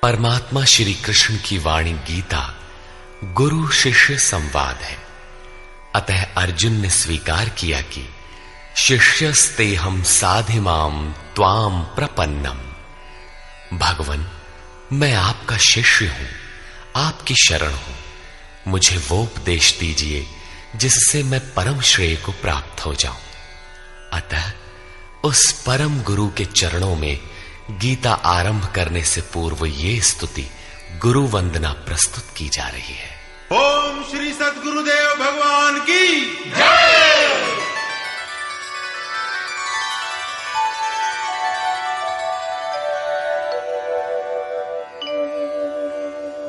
परमात्मा श्री कृष्ण की वाणी गीता गुरु शिष्य संवाद है। अतः अर्जुन ने स्वीकार किया कि शिष्यस्तेहं साधिमाम त्वाम प्रपन्नम। भगवन, मैं आपका शिष्य हूं, आपकी शरण हूं। मुझे वो उपदेश दीजिए जिससे मैं परम श्रेय को प्राप्त हो जाऊं। अतः उस परम गुरु के चरणों में गीता आरंभ करने से पूर्व ये स्तुति गुरु वंदना प्रस्तुत की जा रही है। ओम श्री सद्गुरुदेव भगवान की जय।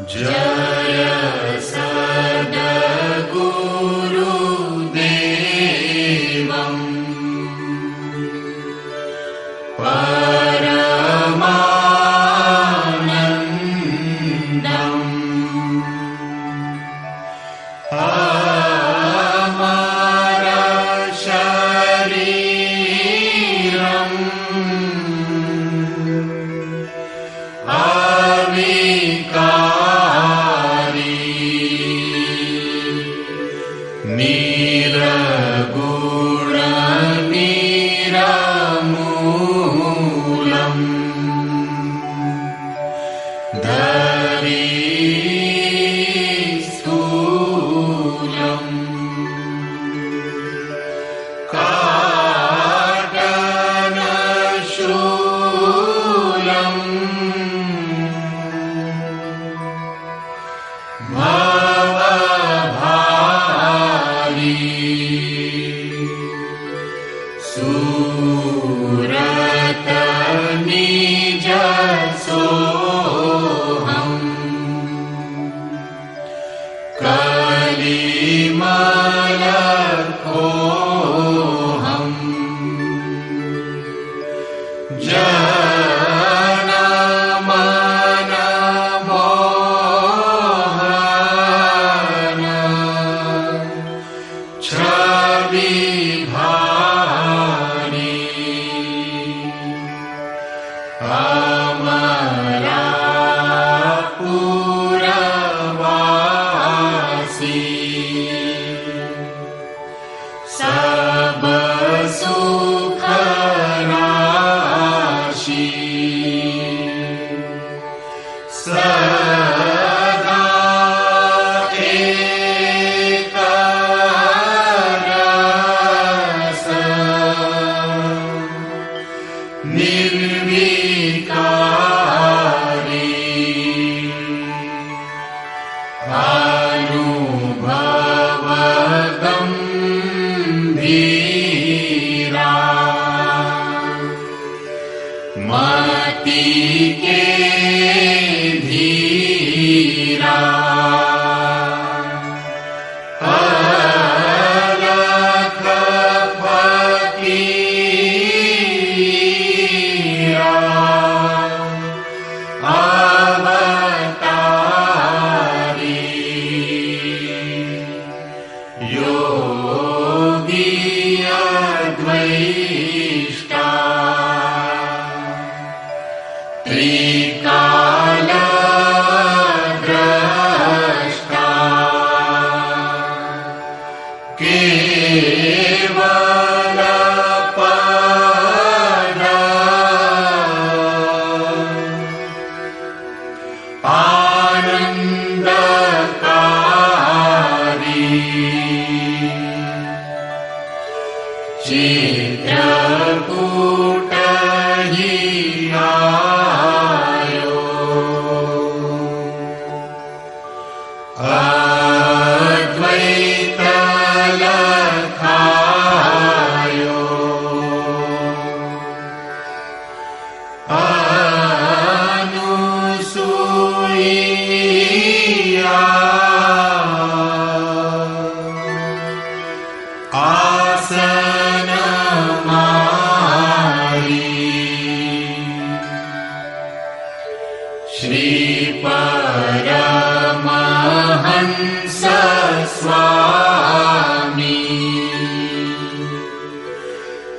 जय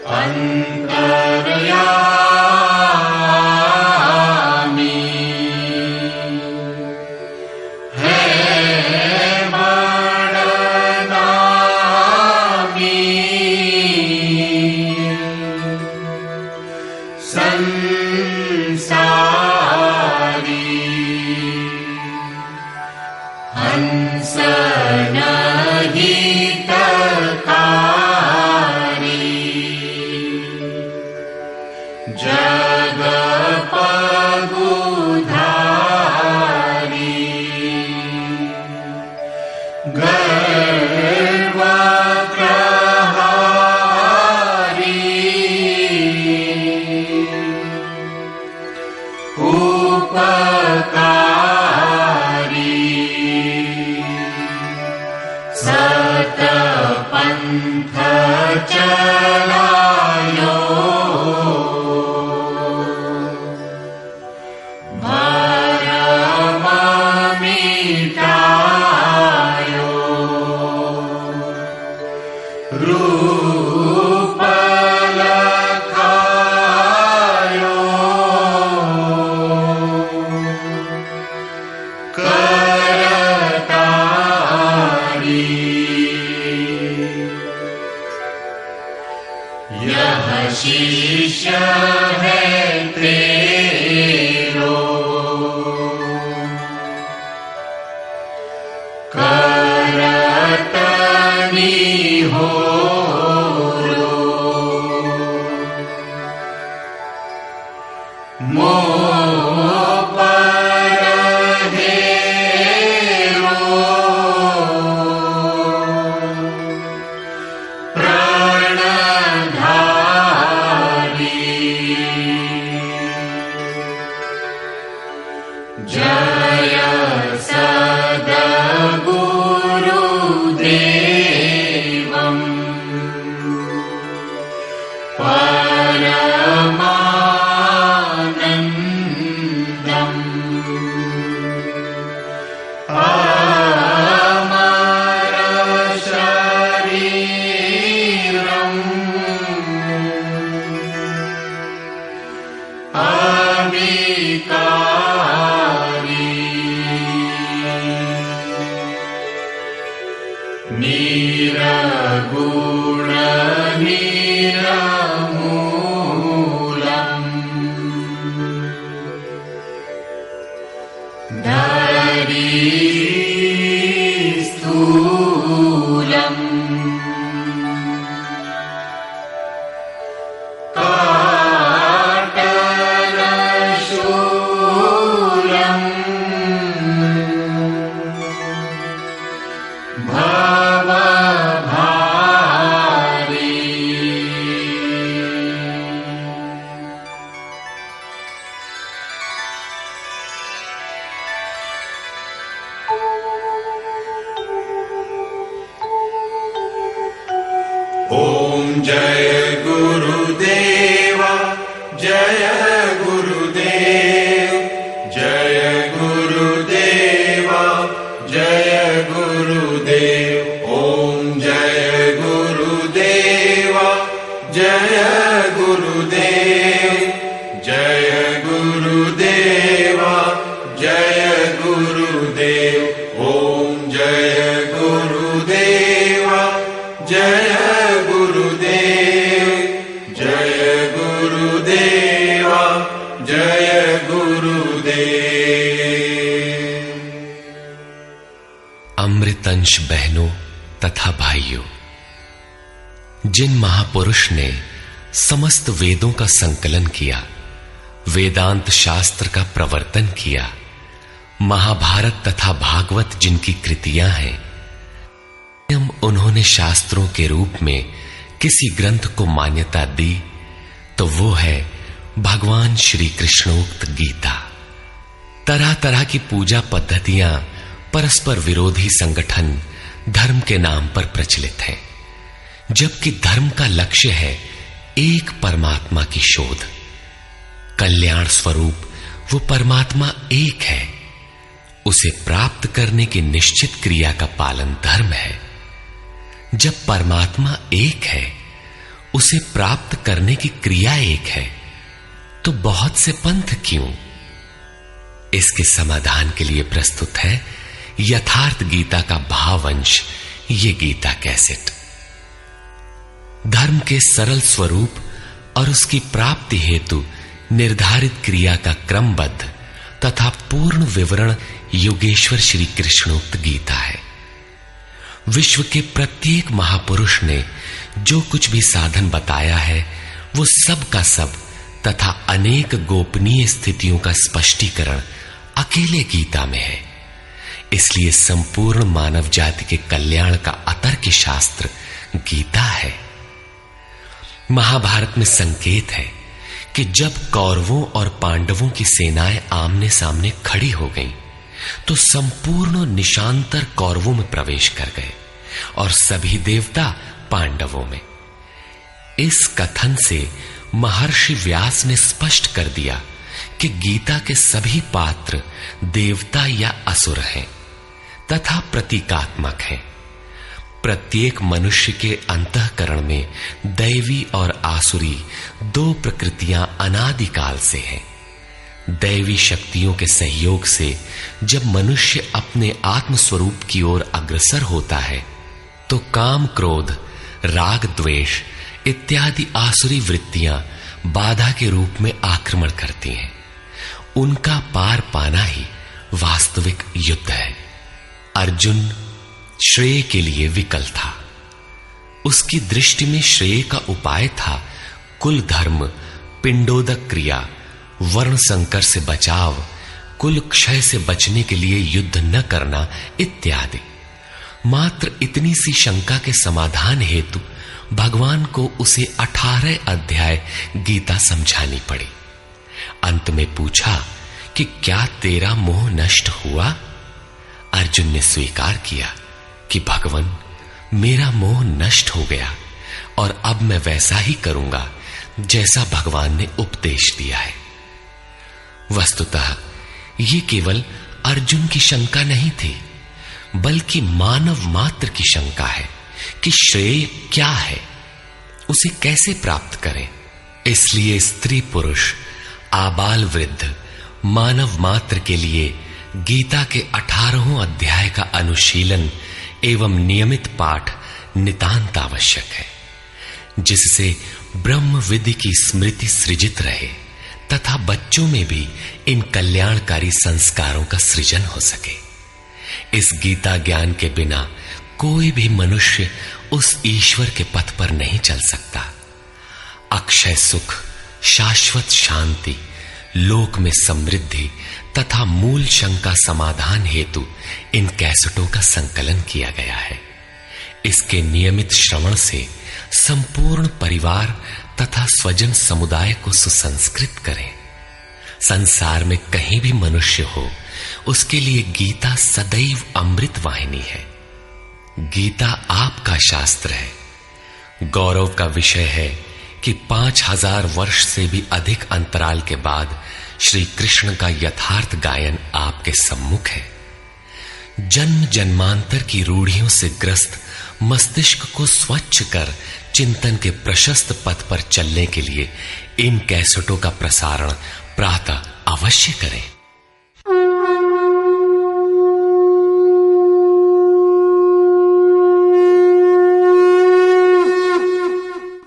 अंतर्यामी सतपंथ चलायो भरम मिटायो रूप लखायो करतारी यह शिष्य है तेरो करतनी हो जय सद्गुरुदेवं परमानन्दम् अमर शरीरम् अविकारी निरगुण निरमूलम् धरी स्थूलम् काटनशूलम् भवभारी ओम जय गुरुदेव जय गुरुदेव जय गुरुदेव जय गुरुदेव ओम जय गुरुदेव जय गुरुदेव जय गुरुदेव जय गुरुदेव ओम जय गुरुदेव जय गुरुदेव जय गुरुदेव जय गुरुदेव। अमृतंश बहनों तथा भाइयों, जिन महापुरुष ने समस्त वेदों का संकलन किया, वेदांत शास्त्र का प्रवर्तन किया, महाभारत तथा भागवत जिनकी कृतियां हैं, उन्होंने शास्त्रों के रूप में किसी ग्रंथ को मान्यता दी तो वो है भगवान श्री कृष्णोक्त गीता। तरह तरह की पूजा पद्धतियां, परस्पर विरोधी संगठन धर्म के नाम पर प्रचलित हैं, जबकि धर्म का लक्ष्य है एक परमात्मा की शोध। कल्याण स्वरूप वो परमात्मा एक है, उसे प्राप्त करने की निश्चित क्रिया का पालन धर्म है। जब परमात्मा एक है, उसे प्राप्त करने की क्रिया एक है, तो बहुत से पंथ क्यों? इसके समाधान के लिए प्रस्तुत है यथार्थ गीता का भावांश, ये गीता कैसेट। धर्म के सरल स्वरूप और उसकी प्राप्ति हेतु निर्धारित क्रिया का क्रमबद्ध तथा पूर्ण विवरण योगेश्वर श्री कृष्णोक्त गीता है। विश्व के प्रत्येक महापुरुष ने जो कुछ भी साधन बताया है, वो सब का सब तथा अनेक गोपनीय स्थितियों का स्पष्टीकरण अकेले गीता में है। इसलिए संपूर्ण मानव जाति के कल्याण का अतर्क शास्त्र गीता है। महाभारत में संकेत है कि जब कौरवों और पांडवों की सेनाएं आमने सामने खड़ी हो गईं, तो संपूर्ण निशांतर कौरवों में प्रवेश कर गए और सभी देवता पांडवों में। इस कथन से महर्षि व्यास ने स्पष्ट कर दिया कि गीता के सभी पात्र देवता या असुर हैं तथा प्रतीकात्मक हैं। प्रत्येक मनुष्य के अंतःकरण में दैवी और आसुरी दो प्रकृतियां अनादिकाल से हैं। दैवी शक्तियों के सहयोग से जब मनुष्य अपने आत्म स्वरूप की ओर अग्रसर होता है, तो काम, क्रोध, राग, द्वेष इत्यादि आसुरी वृत्तियां बाधा के रूप में आक्रमण करती हैं। उनका पार पाना ही वास्तविक युद्ध है। अर्जुन श्रेय के लिए विकल था। उसकी दृष्टि में श्रेय का उपाय था कुल धर्म, पिंडोदक क्रिया, वर्ण संकर से बचाव, कुल क्षय से बचने के लिए युद्ध न करना इत्यादि। मात्र इतनी सी शंका के समाधान हेतु भगवान को उसे 18 अध्याय गीता समझानी पड़ी। अंत में पूछा कि क्या तेरा मोह नष्ट हुआ? अर्जुन ने स्वीकार किया कि भगवान, मेरा मोह नष्ट हो गया और अब मैं वैसा ही करूंगा जैसा भगवान ने उपदेश दिया है। वस्तुतः ये केवल अर्जुन की शंका नहीं थी, बल्कि मानव मात्र की शंका है कि श्रेय क्या है, उसे कैसे प्राप्त करें। इसलिए स्त्री पुरुष, आबाल वृद्ध, मानव मात्र के लिए गीता के 18 अध्याय का अनुशीलन एवं नियमित पाठ नितांत आवश्यक है, जिससे ब्रह्म विधि की स्मृति सृजित रहे तथा बच्चों में भी इन कल्याणकारी संस्कारों का सृजन हो सके। इस गीता ज्ञान के बिना कोई भी मनुष्य उस ईश्वर के पथ पर नहीं चल सकता। अक्षय सुख, शाश्वत शांति, लोक में समृद्धि तथा मूल शंका समाधान हेतु इन कैसेटों का संकलन किया गया है। इसके नियमित श्रवण से संपूर्ण परिवार तथा स्वजन समुदाय को सुसंस्कृत करें। संसार में कहीं भी मनुष्य हो, उसके लिए गीता सदैव अमृत वाहिनी है। गीता आपका शास्त्र है। गौरव का विषय है कि 5000 वर्ष से भी अधिक अंतराल के बाद श्री कृष्ण का यथार्थ गायन आपके सम्मुख है। जन्म जन्मांतर की रूढ़ियों से ग्रस्त मस्तिष्क को स्वच्छ कर चिंतन के प्रशस्त पथ पर चलने के लिए इन कैसेटों का प्रसारण प्रातः अवश्य करें।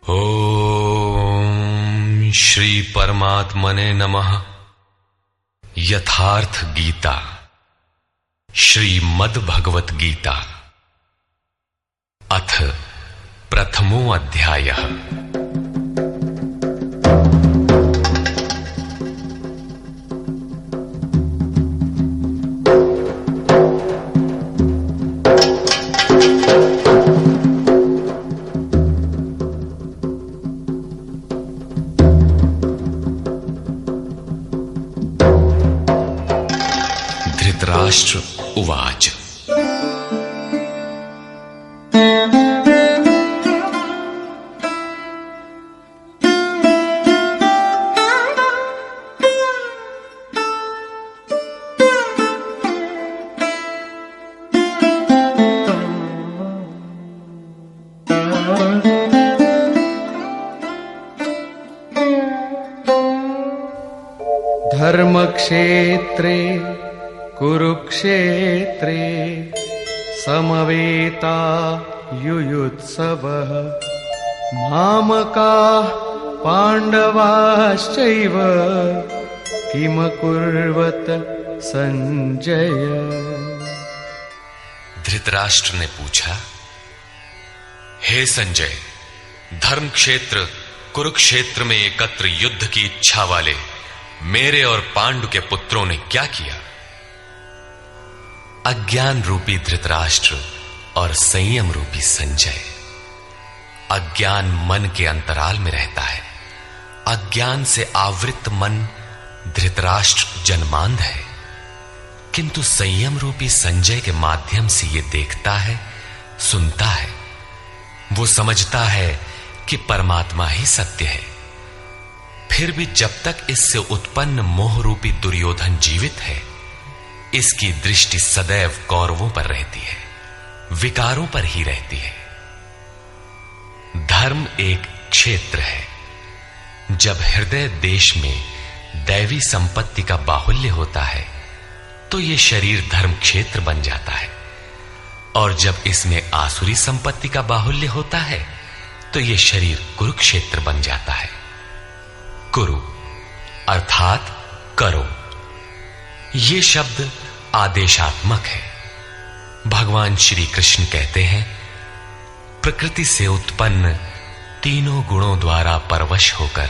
ओम श्री परमात्मने नमः। यथार्थ गीता, श्रीमद् भगवत गीता, अथ प्रथमो अध्यायः। धृतराष्ट्र उवाच। धर्मक्षेत्रे कुरुक्षेत्रे समवेता युयुत्सवः मामकाः पाण्डवाश्चैव किमकुर्वत संजय। धृतराष्ट्र ने पूछा, हे संजय, धर्म क्षेत्र कुरुक्षेत्र में एकत्र युद्ध की इच्छा वाले मेरे और पांडु के पुत्रों ने क्या किया? अज्ञान रूपी धृतराष्ट्र और संयम रूपी संजय। अज्ञान मन के अंतराल में रहता है अज्ञान से आवृत मन धृतराष्ट्र जन्मांध है, किंतु संयम रूपी संजय के माध्यम से यह देखता है, सुनता है। वो समझता है कि परमात्मा ही सत्य है। फिर भी जब तक इससे उत्पन्न मोह रूपी दुर्योधन जीवित है, इसकी दृष्टि सदैव कौरवों पर रहती है, विकारों पर ही रहती है। धर्म एक क्षेत्र है। जब हृदय देश में दैवी संपत्ति का बाहुल्य होता है तो यह शरीर धर्म क्षेत्र बन जाता है, और जब इसमें आसुरी संपत्ति का बाहुल्य होता है तो यह शरीर कुरुक्षेत्र बन जाता है। कुरु अर्थात करो। यह शब्द आदेशात्मक है। भगवान श्री कृष्ण कहते हैं, प्रकृति से उत्पन्न तीनों गुणों द्वारा परवश होकर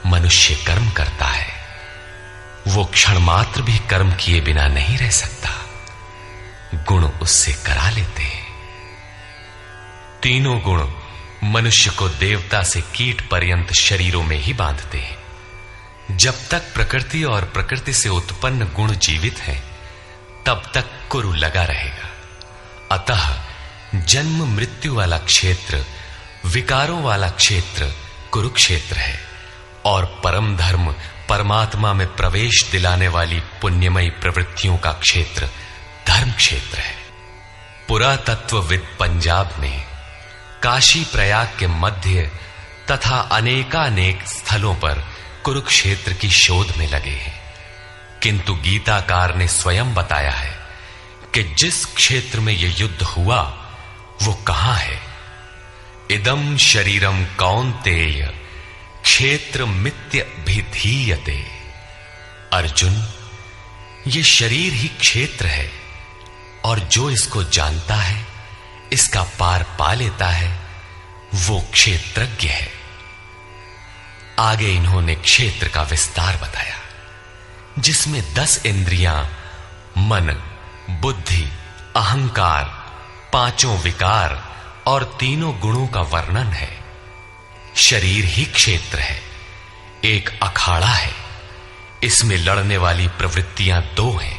मनुष्य कर्म करता है। वो क्षण मात्र भी कर्म किए बिना नहीं रह सकता, गुण उससे करा लेते हैं। तीनों गुण मनुष्य को देवता से कीट पर्यंत शरीरों में ही बांधते हैं। जब तक प्रकृति और प्रकृति से उत्पन्न गुण जीवित हैं, तब तक कुरु लगा रहेगा। अतः जन्म मृत्यु वाला क्षेत्र, विकारों वाला क्षेत्र कुरुक्षेत्र है, और परम धर्म परमात्मा में प्रवेश दिलाने वाली पुण्यमयी प्रवृत्तियों का क्षेत्र धर्म क्षेत्र है। पुरातत्वविद पंजाब में काशी प्रयाग के मध्य तथा अनेकानेक स्थलों पर कुरुक्षेत्र की शोध में लगे हैं, किंतु गीताकार ने स्वयं बताया है कि जिस क्षेत्र में यह युद्ध हुआ वो कहां है। इदम शरीरम कौन्तेय क्षेत्र मित्य भिधीयते। अर्जुन, ये शरीर ही क्षेत्र है, और जो इसको जानता है, इसका पार पा लेता है, वो क्षेत्रज्ञ है। आगे इन्होंने क्षेत्र का विस्तार बताया, जिसमें 10 इंद्रियां, मन, बुद्धि, अहंकार, 5 विकार और 3 गुणों का वर्णन है। शरीर ही क्षेत्र है, एक अखाड़ा है। इसमें लड़ने वाली प्रवृत्तियां 2 हैं,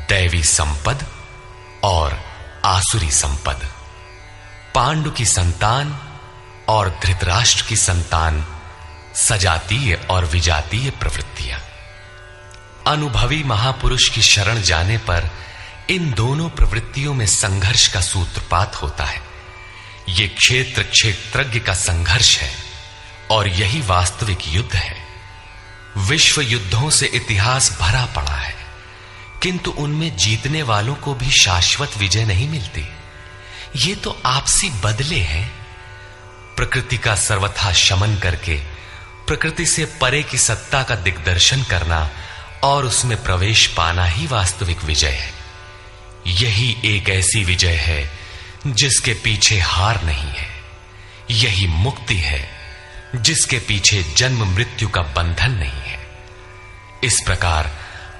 दैवी संपद और आसुरी संपद। पांडु की संतान और धृतराष्ट्र की संतान सजातीय और विजातीय प्रवृत्तियां। अनुभवी महापुरुष की शरण जाने पर इन दोनों प्रवृत्तियों में संघर्ष का सूत्रपात होता है। यह क्षेत्र क्षेत्रज्ञ का संघर्ष है, और यही वास्तविक युद्ध है। विश्व युद्धों से इतिहास भरा पड़ा है, किंतु उनमें जीतने वालों को भी शाश्वत विजय नहीं मिलती। ये तो आपसी बदले हैं। प्रकृति का सर्वथा शमन करके प्रकृति से परे की सत्ता का दिग्दर्शन करना और उसमें प्रवेश पाना ही वास्तविक विजय है। यही एक ऐसी विजय है जिसके पीछे हार नहीं है। यही मुक्ति है जिसके पीछे जन्म मृत्यु का बंधन नहीं है। इस प्रकार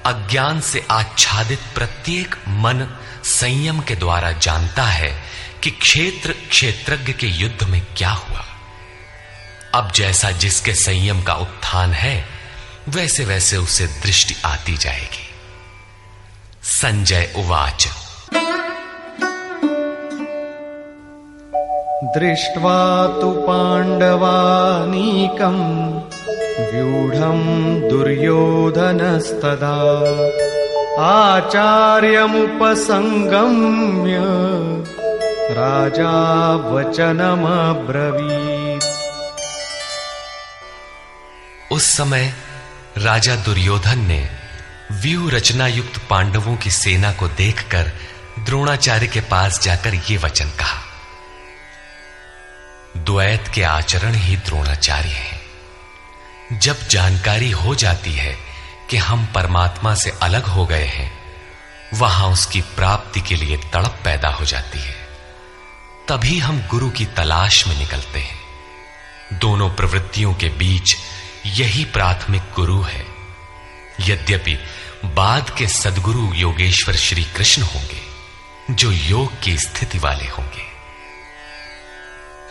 अज्ञान से आच्छादित प्रत्येक मन संयम के द्वारा जानता है कि क्षेत्र क्षेत्रज्ञ के युद्ध में क्या हुआ। अब जैसा जिसके संयम का उत्थान है, वैसे वैसे उसे दृष्टि आती जाएगी। संजय उवाच। दृष्ट्वा तु पाण्डवानीकं व्यूढं दुर्योधनस्तदा आचार्यमुपसंगम्य राजा वचनमब्रवीत्। उस समय राजा दुर्योधन ने व्यूह रचना युक्त पांडवों की सेना को देखकर द्रोणाचार्य के पास जाकर यह वचन कहा। द्वैत के आचरण ही द्रोणाचार्य हैं। जब जानकारी हो जाती है कि हम परमात्मा से अलग हो गए हैं, वहां उसकी प्राप्ति के लिए तड़प पैदा हो जाती है। तभी हम गुरु की तलाश में निकलते हैं। दोनों प्रवृत्तियों के बीच यही प्राथमिक गुरु है। यद्यपि बाद के सद्गुरु योगेश्वर श्री कृष्ण होंगे, जो योग की स्थिति वाले होंगे।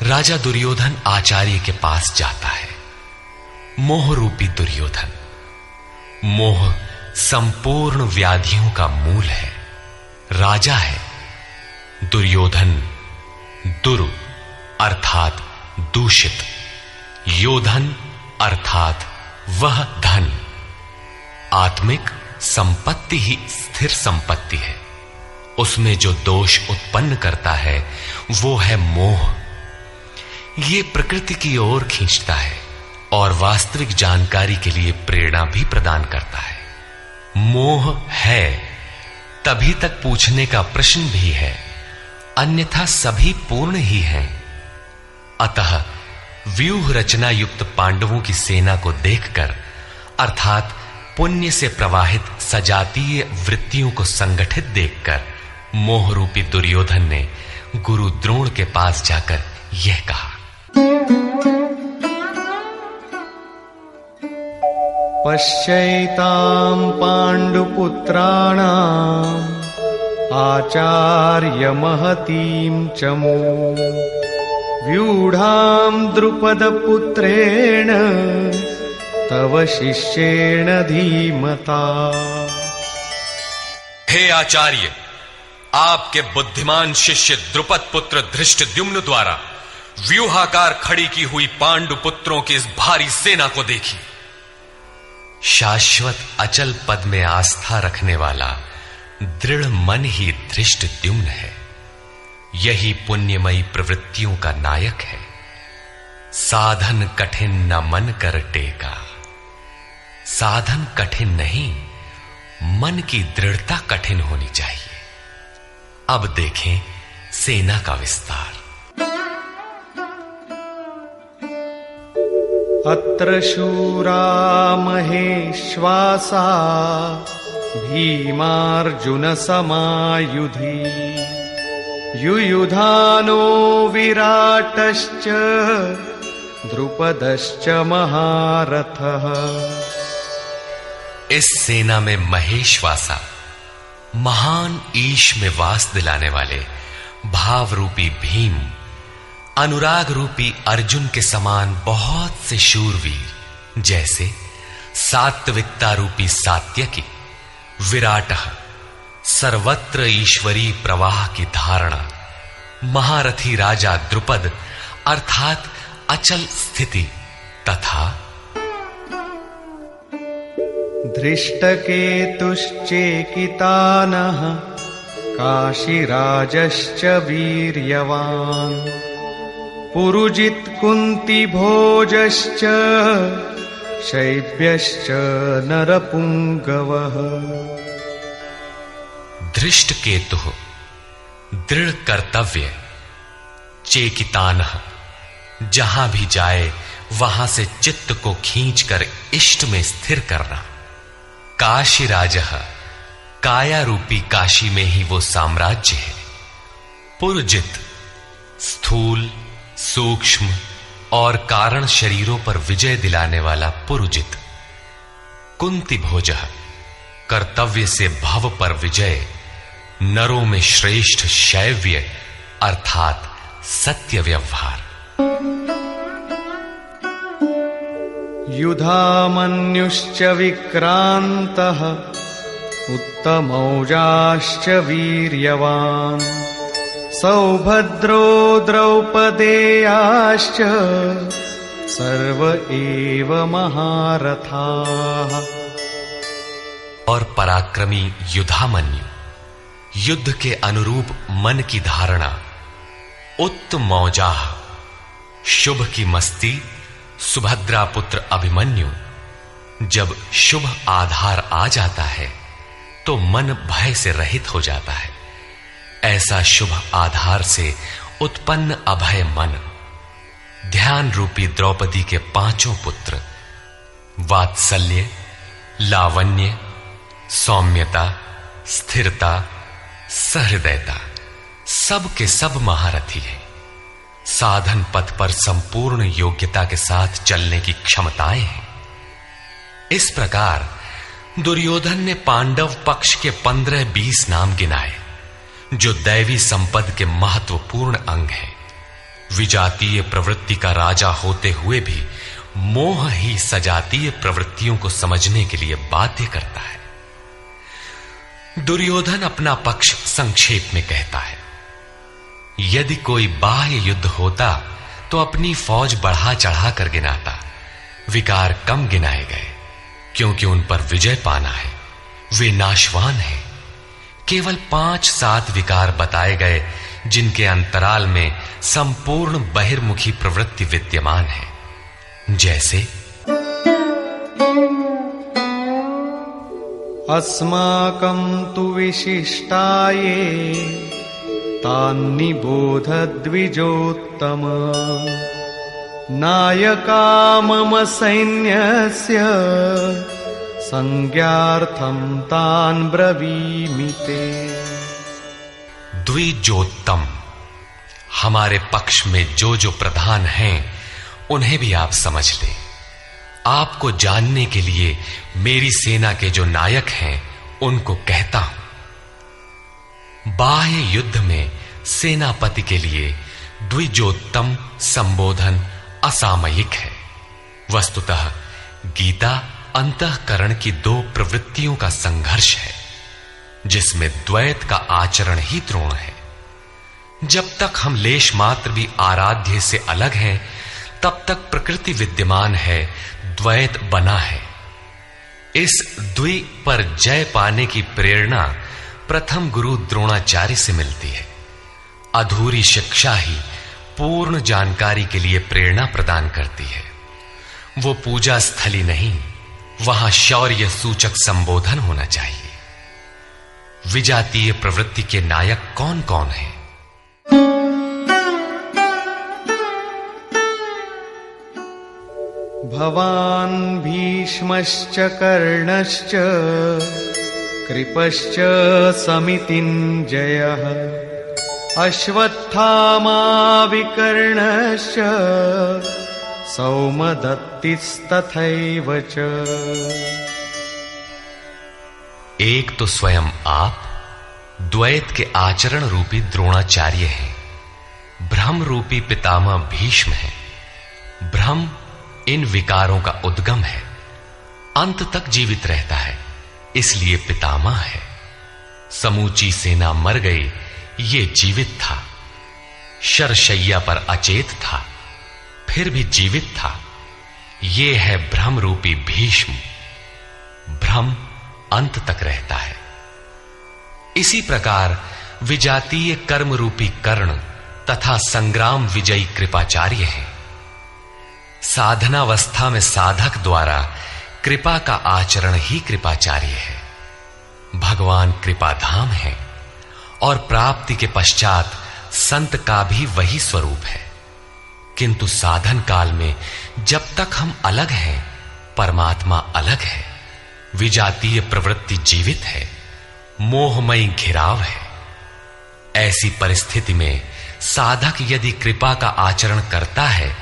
राजा दुर्योधन आचार्य के पास जाता है। मोह रूपी दुर्योधन। मोह संपूर्ण व्याधियों का मूल है, राजा है। दुर्योधन दुरु अर्थात दूषित, योधन अर्थात वह धन। आत्मिक संपत्ति ही स्थिर संपत्ति है, उसमें जो दोष उत्पन्न करता है वो है मोह। ये प्रकृति की ओर खींचता है और वास्तविक जानकारी के लिए प्रेरणा भी प्रदान करता है। मोह है तभी तक पूछने का प्रश्न भी है, अन्यथा सभी पूर्ण ही हैं। अतः व्यूह रचना युक्त पांडवों की सेना को देखकर, अर्थात पुण्य से प्रवाहित सजातीय वृत्तियों को संगठित देखकर, मोह रूपी दुर्योधन ने गुरु द्रोण के पास जाकर यह कहा। पश्यैतां पाण्डुपुत्राणाम् आचार्य महतीं चमू व्यूढां द्रुपदपुत्रेण तव शिष्येण धीमता। हे आचार्य, आपके बुद्धिमान शिष्य द्रुपद पुत्र धृष्टद्युम्न द्वारा व्यूहाकार खड़ी की हुई पांडु पुत्रों की इस भारी सेना को देखिए। शाश्वत अचल पद में आस्था रखने वाला दृढ़ मन ही धृष्टद्युम्न है। यही पुण्यमयी प्रवृत्तियों का नायक है। साधन कठिन न मन कर टेका। साधन कठिन नहीं, मन की दृढ़ता कठिन होनी चाहिए। अब देखें सेना का विस्तार। अत्र शूरा महेश्वासा भीमार्जुन समायुधि युयुधानो विराटश्च द्रुपदश्च महारथः। इस सेना में महेश्वासा, महान ईश में वास दिलाने वाले भाव रूपी भीम, अनुराग रूपी अर्जुन के समान बहुत से शूरवीर, जैसे सात्विकता रूपी सात्यकी, विराटः सर्वत्र ईश्वरी प्रवाह की धारणा, महारथी राजा द्रुपद अर्थात अचल स्थिति, तथा धृष्टकेतुश्चेकितानः काशीराजश्च वीर्यवान् पुरुजित् कुन्तिभोजश्च शैब्यश्च नरपुंगवः। धृष्टकेतुः दृढ़ कर्तव्य, चेकितानः जहां भी जाए वहां से चित्त को खींचकर इष्ट में स्थिर करना, काशीराजः काया रूपी काशी में ही वो साम्राज्य है, पुरुजित स्थूल सूक्ष्म और कारण शरीरों पर विजय दिलाने वाला पुरुजित, कुंती भोजः कर्तव्य से भव पर विजय, नरों में श्रेष्ठ शैव्य अर्थात सत्य व्यवहार। युधामन्युश्च विक्रान्तः उत्तमौजाश्च वीर्यवान् सौभद्रो द्रौपदेयाश्च सर्व एव महारथाः। और पराक्रमी युधामन्यु, युद्ध के अनुरूप मन की धारणा, उत्तमौजाः शुभ की मस्ती, सुभद्रा पुत्र अभिमन्यु। जब शुभ आधार आ जाता है तो मन भय से रहित हो जाता है। ऐसा शुभ आधार से उत्पन्न अभय मन, ध्यान रूपी द्रौपदी के पांचों पुत्र, वात्सल्य, लावण्य, सौम्यता, स्थिरता, सहृदयता, सब के सब महारथी है। साधन पथ पर संपूर्ण योग्यता के साथ चलने की क्षमताएं हैं। इस प्रकार दुर्योधन ने पांडव पक्ष के 15-20 नाम गिनाए, जो दैवी संपद के महत्वपूर्ण अंग है। विजातीय प्रवृत्ति का राजा होते हुए भी मोह ही सजातीय प्रवृत्तियों को समझने के लिए बाध्य करता है। दुर्योधन अपना पक्ष संक्षेप में कहता है, यदि कोई बाह्य युद्ध होता तो अपनी फौज बढ़ा चढ़ा कर गिनाता, विकार कम गिनाए गए, क्योंकि उन पर विजय पाना है, वे नाशवान हैं। केवल 5-7 विकार बताए गए, जिनके अंतराल में संपूर्ण बहिर्मुखी प्रवृत्ति विद्यमान है, जैसे अस्माकं तु विशिष्टाये तान्निबोध द्विजोत्तम नायका मम सैन्यस्य संज्ञार्थं तान् ब्रवीमि ते। द्विजोत्तम, हमारे पक्ष में जो प्रधान हैं उन्हें भी आप समझ लें। आपको जानने के लिए मेरी सेना के जो नायक हैं उनको कहता हूं। बाह्य युद्ध में सेनापति के लिए द्विजोत्तम संबोधन असामयिक है। वस्तुतः गीता अंतःकरण की 2 प्रवृत्तियों का संघर्ष है, जिसमें द्वैत का आचरण ही द्रोण है। जब तक हम लेश मात्र भी आराध्य से अलग हैं, तब तक प्रकृति विद्यमान है, द्वैत बना है। इस द्वि पर जय पाने की प्रेरणा प्रथम गुरु द्रोणाचार्य से मिलती है। अधूरी शिक्षा ही पूर्ण जानकारी के लिए प्रेरणा प्रदान करती है। वो पूजा स्थली नहीं, वहां शौर्य सूचक संबोधन होना चाहिए। विजातीय प्रवृत्ति के नायक कौन कौन हैं? भवान् भीष्मश्च कर्णश्च कृपश्च समितिञ्जयः अश्वत्थामा विकर्णश्च सौमदत्तिस्तथैव च। एक तो स्वयं आप द्वैत के आचरण रूपी द्रोणाचार्य हैं। भ्रम रूपी पितामह भीष्म है। भ्रम इन विकारों का उद्गम है, अंत तक जीवित रहता है, इसलिए पितामह है। समूची सेना मर गई, ये जीवित था। शरशैया पर अचेत था, फिर भी जीवित था। ये है भ्रम रूपी भीष्म। भ्रम अंत तक रहता है। इसी प्रकार विजातीय कर्म रूपी कर्ण तथा संग्राम विजयी कृपाचार्य हैं। साधनावस्था में साधक द्वारा कृपा का आचरण ही कृपाचार्य है। भगवान कृपाधाम है और प्राप्ति के पश्चात संत का भी वही स्वरूप है। किंतु साधन काल में जब तक हम अलग हैं, परमात्मा अलग है। विजातीय प्रवृत्ति जीवित है, मोहमयी घिराव है। ऐसी परिस्थिति में साधक यदि कृपा का आचरण करता है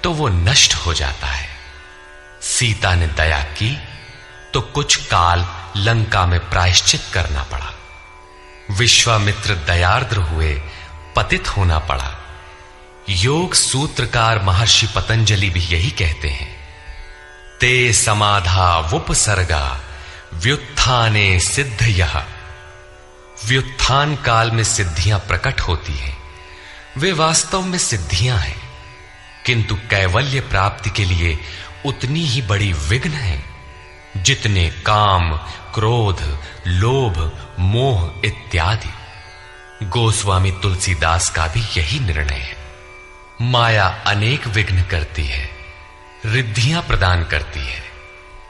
तो वो नष्ट हो जाता है। सीता ने दया की तो कुछ काल लंका में प्रायश्चित करना पड़ा। विश्वामित्र दयार्द्र हुए, पतित होना पड़ा। योग सूत्रकार महर्षि पतंजलि भी यही कहते हैं, ते समाधा वुपसर्गा व्युत्थाने सिद्धयः। व्युत्थान काल में सिद्धियां प्रकट होती हैं, वे वास्तव में सिद्धियां हैं, किंतु कैवल्य प्राप्ति के लिए उतनी ही बड़ी विघ्न है जितने काम, क्रोध, लोभ, मोह इत्यादि। गोस्वामी तुलसीदास का भी यही निर्णय है। माया अनेक विघ्न करती है, रिद्धियां प्रदान करती है,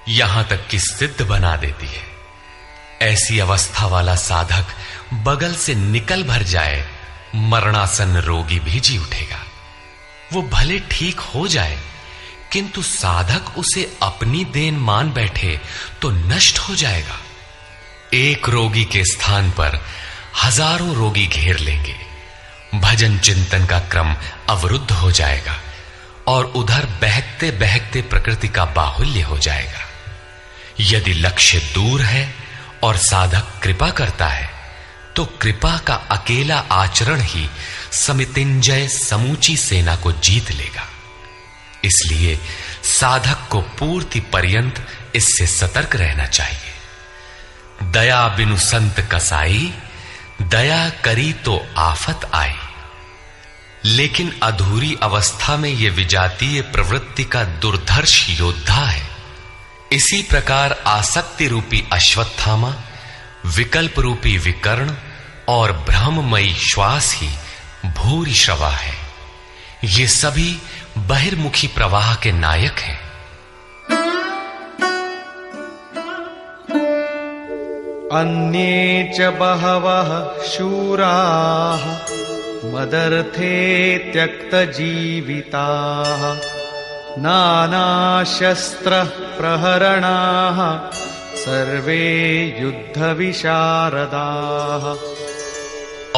यहां तक कि सिद्ध बना देती है। ऐसी अवस्था वाला साधक बगल से निकल भर जाए, मरणासन्न रोगी भी जी उठेगा। वो भले ठीक हो जाए, किंतु साधक उसे अपनी देन मान बैठे तो नष्ट हो जाएगा। एक रोगी के स्थान पर हजारों रोगी घेर लेंगे। भजन चिंतन का क्रम अवरुद्ध हो जाएगा और उधर बहकते बहकते प्रकृति का बाहुल्य हो जाएगा। यदि लक्ष्य दूर है और साधक कृपा करता है तो कृपा का अकेला आचरण ही समितिंजय समूची सेना को जीत लेगा। इसलिए साधक को पूर्ति पर्यंत इससे सतर्क रहना चाहिए। दया बिनु संत कसाई, दया करी तो आफत आई। लेकिन अधूरी अवस्था में यह विजातीय प्रवृत्ति का दुर्धर्ष योद्धा है। इसी प्रकार आसक्ति रूपी अश्वत्थामा, विकल्प रूपी विकर्ण और भ्रममयी श्वास ही भूरिश्रवा है। ये सभी बहिर्मुखी प्रवाह के नायक हैं। अन्ये च बहवः शूराः मदर्थे त्यक्तजीविताः नानाशस्त्रः प्रहरणाः सर्वे युद्धविशारदाः।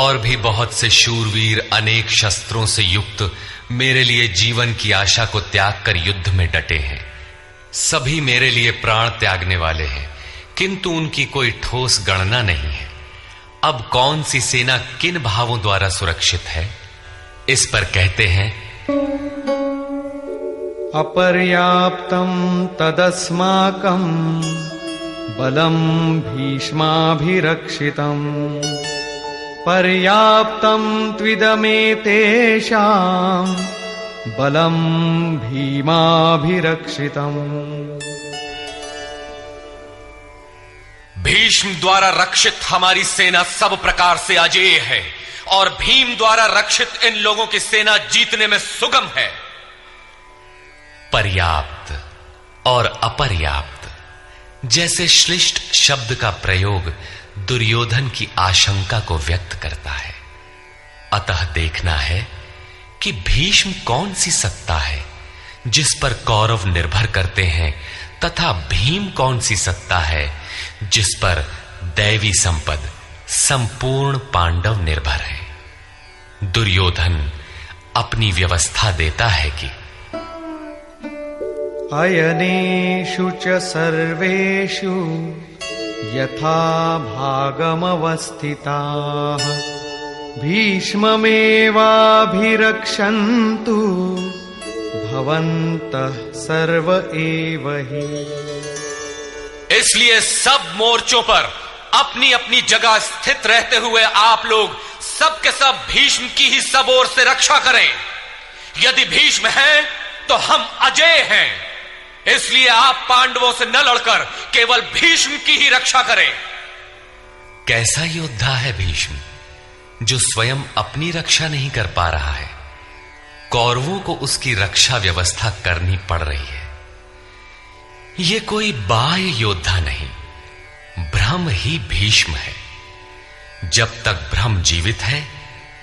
और भी बहुत से शूरवीर अनेक शस्त्रों से युक्त मेरे लिए जीवन की आशा को त्याग कर युद्ध में डटे हैं। सभी मेरे लिए प्राण त्यागने वाले हैं, किंतु उनकी कोई ठोस गणना नहीं है। अब कौन सी सेना किन भावों द्वारा सुरक्षित है, इस पर कहते हैं अपर्याप्तं तदस्माकं बलं भीष्माभिरक्षितम् पर्याप्तं त्विदमेतेषां बलं भीमाभिरक्षितम्। भीष्म द्वारा रक्षित हमारी सेना सब प्रकार से अजेय है और भीम द्वारा रक्षित इन लोगों की सेना जीतने में सुगम है। पर्याप्त और अपर्याप्त जैसे श्लिष्ट शब्द का प्रयोग दुर्योधन की आशंका को व्यक्त करता है। अतः देखना है कि भीष्म कौन सी सत्ता है जिस पर कौरव निर्भर करते हैं, तथा भीम कौन सी सत्ता है जिस पर दैवी संपद संपूर्ण पांडव निर्भर है। दुर्योधन अपनी व्यवस्था देता है कि अयनेषु च सर्वेषु यथा भागमवस्थिताः भीष्ममेवाभिरक्षन्तु भवन्तः सर्व एव हि। इसलिए सब मोर्चों पर अपनी अपनी जगह स्थित रहते हुए आप लोग सब के सब भीष्म की ही सब ओर से रक्षा करें। यदि भीष्म है तो हम अजेय हैं, इसलिए आप पांडवों से न लड़कर केवल भीष्म की ही रक्षा करें। कैसा योद्धा है भीष्म, जो स्वयं अपनी रक्षा नहीं कर पा रहा है, कौरवों को उसकी रक्षा व्यवस्था करनी पड़ रही है। यह कोई बाह्य योद्धा नहीं, ब्रह्म ही भीष्म है। जब तक ब्रह्म जीवित है